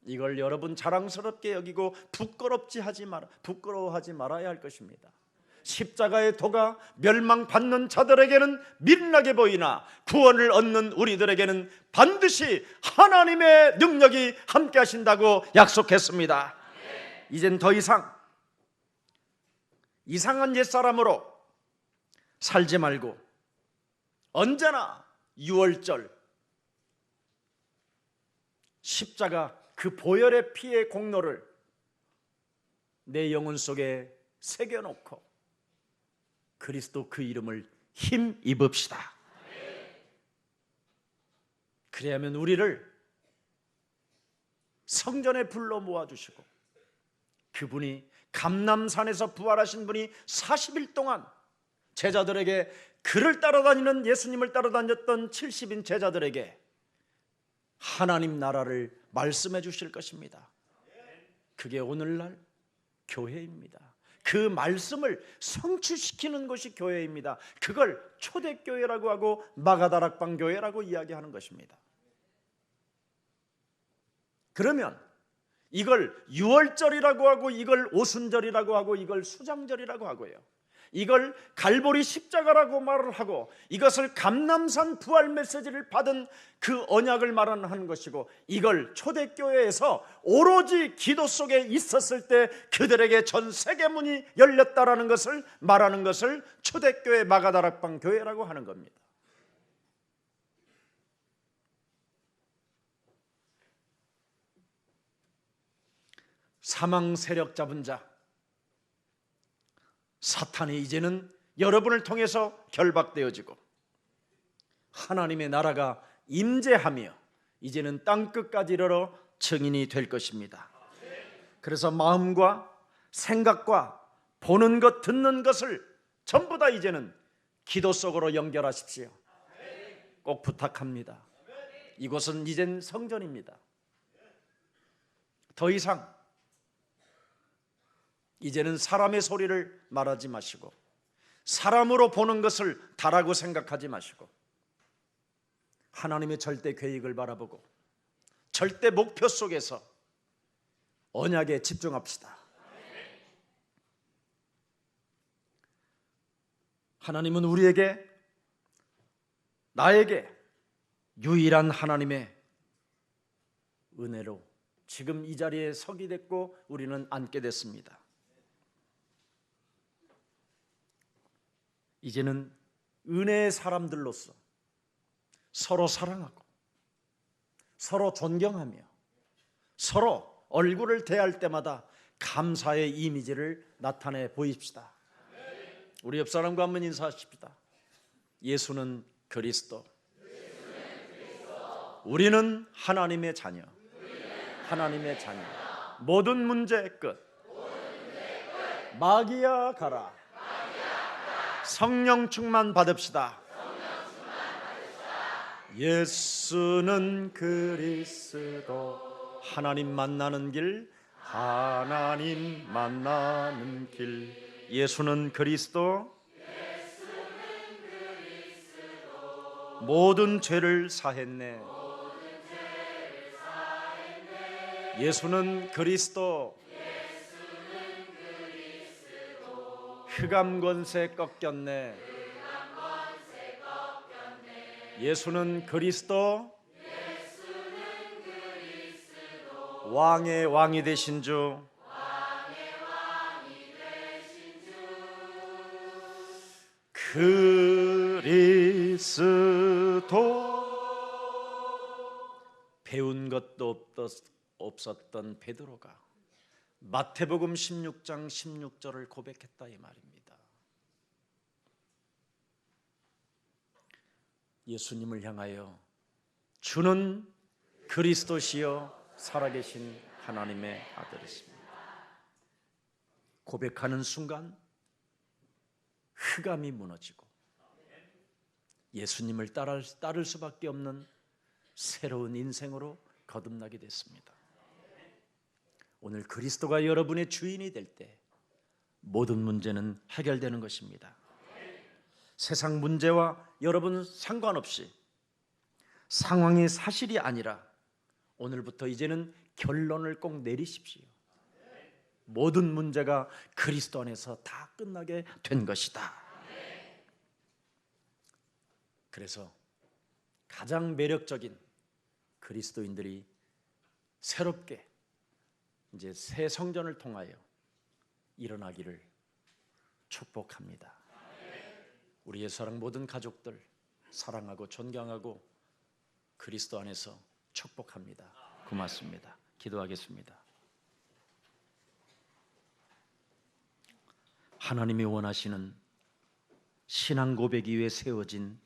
이걸 여러분 자랑스럽게 여기고 부끄러워하지 말아야 할 것입니다. 십자가의 도가 멸망받는 자들에게는 미련하게 보이나 구원을 얻는 우리들에게는 반드시 하나님의 능력이 함께 하신다고 약속했습니다. 이젠 더 이상 이상한 옛사람으로 살지 말고 언제나 유월절 십자가 그 보혈의 피의 공로를 내 영혼 속에 새겨놓고 그리스도 그 이름을 힘입읍시다. 그래야만 우리를 성전에 불러 모아주시고 그분이 감람산에서 부활하신 분이 40일 동안 제자들에게 그를 따라다니는 예수님을 따라다녔던 70인 제자들에게 하나님 나라를 말씀해 주실 것입니다. 그게 오늘날 교회입니다. 그 말씀을 성취시키는 것이 교회입니다. 그걸 초대교회라고 하고 마가다락방 교회라고 이야기하는 것입니다. 그러면 이걸 유월절이라고 하고 이걸 오순절이라고 하고 이걸 수장절이라고 하고요, 이걸 갈보리 십자가라고 말을 하고 이것을 감람산 부활 메시지를 받은 그 언약을 말하는 것이고 이걸 초대교회에서 오로지 기도 속에 있었을 때 그들에게 전 세계문이 열렸다라는 것을 말하는 것을 초대교회 마가다락방 교회라고 하는 겁니다. 사망 세력 잡은 자 사탄이 이제는 여러분을 통해서 결박되어지고 하나님의 나라가 임재하며 이제는 땅끝까지 이르러 증인이 될 것입니다. 그래서 마음과 생각과 보는 것 듣는 것을 전부 다 이제는 기도 속으로 연결하십시오. 꼭 부탁합니다. 이곳은 이젠 성전입니다. 더 이상 이제는 사람의 소리를 말하지 마시고 사람으로 보는 것을 다라고 생각하지 마시고 하나님의 절대 계획을 바라보고 절대 목표 속에서 언약에 집중합시다. 하나님은 우리에게, 나에게 유일한 하나님의 은혜로 지금 이 자리에 서게 됐고 우리는 앉게 됐습니다. 이제는 은혜의 사람들로서 서로 사랑하고 서로 존경하며 서로 얼굴을 대할 때마다 감사의 이미지를 나타내 보입시다. 우리 옆 사람과 한번 인사하십시다. 예수는 그리스도, 우리는 하나님의 자녀, 하나님의 자녀. 모든 문제의 끝 마귀야 가라. 성령 충만 받읍시다. 예수는 그리스도, 하나님 만나는 길, 하나님 만나는 길. 예수는 그리스도, 모든 죄를 사했네. 예수는 그리스도, 흑암 권세 꺾였네. 예수는 그리스도 왕의 왕이 되신 주 그리스도. 배운 것도 없었던 베드로가 마태복음 16장 16절을 고백했다 이 말입니다. 예수님을 향하여 주는 그리스도시요 살아계신 하나님의 아들이십니다. 고백하는 순간 흑암이 무너지고 예수님을 따를 수밖에 없는 새로운 인생으로 거듭나게 됐습니다. 오늘 그리스도가 여러분의 주인이 될 때 모든 문제는 해결되는 것입니다. 세상 문제와 여러분 상관없이 상황이 사실이 아니라 오늘부터 이제는 결론을 꼭 내리십시오. 모든 문제가 그리스도 안에서 다 끝나게 된 것이다. 그래서 가장 매력적인 그리스도인들이 새롭게 이제 새 성전을 통하여 일어나기를 축복합니다. 우리의 사랑 모든 가족들 사랑하고 존경하고 그리스도 안에서 축복합니다. 고맙습니다. 기도하겠습니다. 하나님이 원하시는 신앙 고백 위에 세워진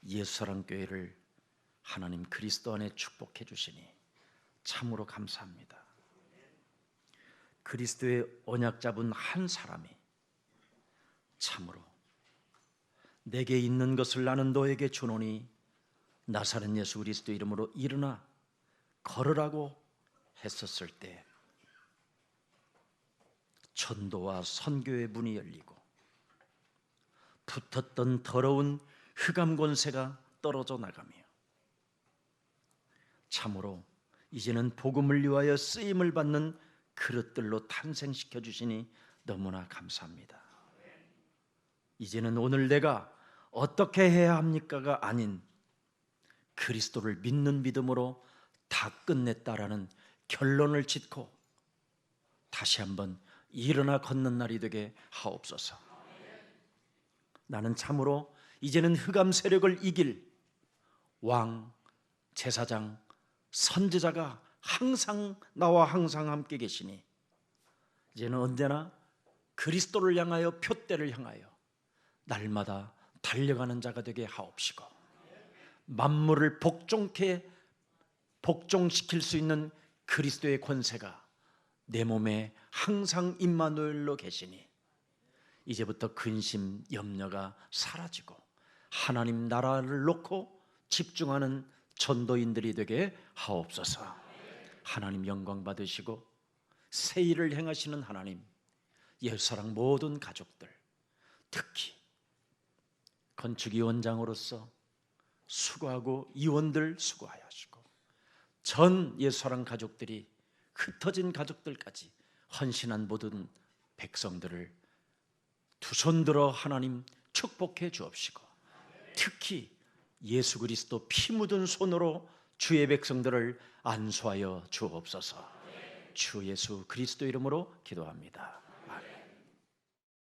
예수사랑교회를 하나님 그리스도 안에 축복해 주시니 참으로 감사합니다. 그리스도의 언약 잡은 한 사람이 참으로 내게 있는 것을 나는 너에게 주노니 나사렛 예수 그리스도 이름으로 일어나 걸으라고 했었을 때 전도와 선교의 문이 열리고 붙었던 더러운 흑암 권세가 떨어져 나가며 참으로 이제는 복음을 위하여 쓰임을 받는 그릇들로 탄생시켜 주시니 너무나 감사합니다. 이제는 오늘 내가 어떻게 해야 합니까가 아닌 그리스도를 믿는 믿음으로 다 끝냈다라는 결론을 짓고 다시 한번 일어나 걷는 날이 되게 하옵소서. 나는 참으로 이제는 흑암 세력을 이길 왕, 제사장, 선지자가 항상 나와 항상 함께 계시니 이제는 언제나 그리스도를 향하여 표대를 향하여 날마다 달려가는 자가 되게 하옵시고 만물을 복종시킬 수 있는 그리스도의 권세가 내 몸에 항상 임마누엘로 계시니 이제부터 근심, 염려가 사라지고 하나님 나라를 놓고 집중하는 전도인들이 되게 하옵소서. 하나님 영광 받으시고 새 일을 행하시는 하나님, 예수사랑 모든 가족들, 특히 건축위원장으로서 수고하고 이원들 수고하시고 전 예수사랑 가족들이 흩어진 가족들까지 헌신한 모든 백성들을 두 손 들어 하나님 축복해 주옵시고 특히 예수 그리스도 피 묻은 손으로 주의 백성들을 안수하여 주옵소서. 주 예수 그리스도 이름으로 기도합니다.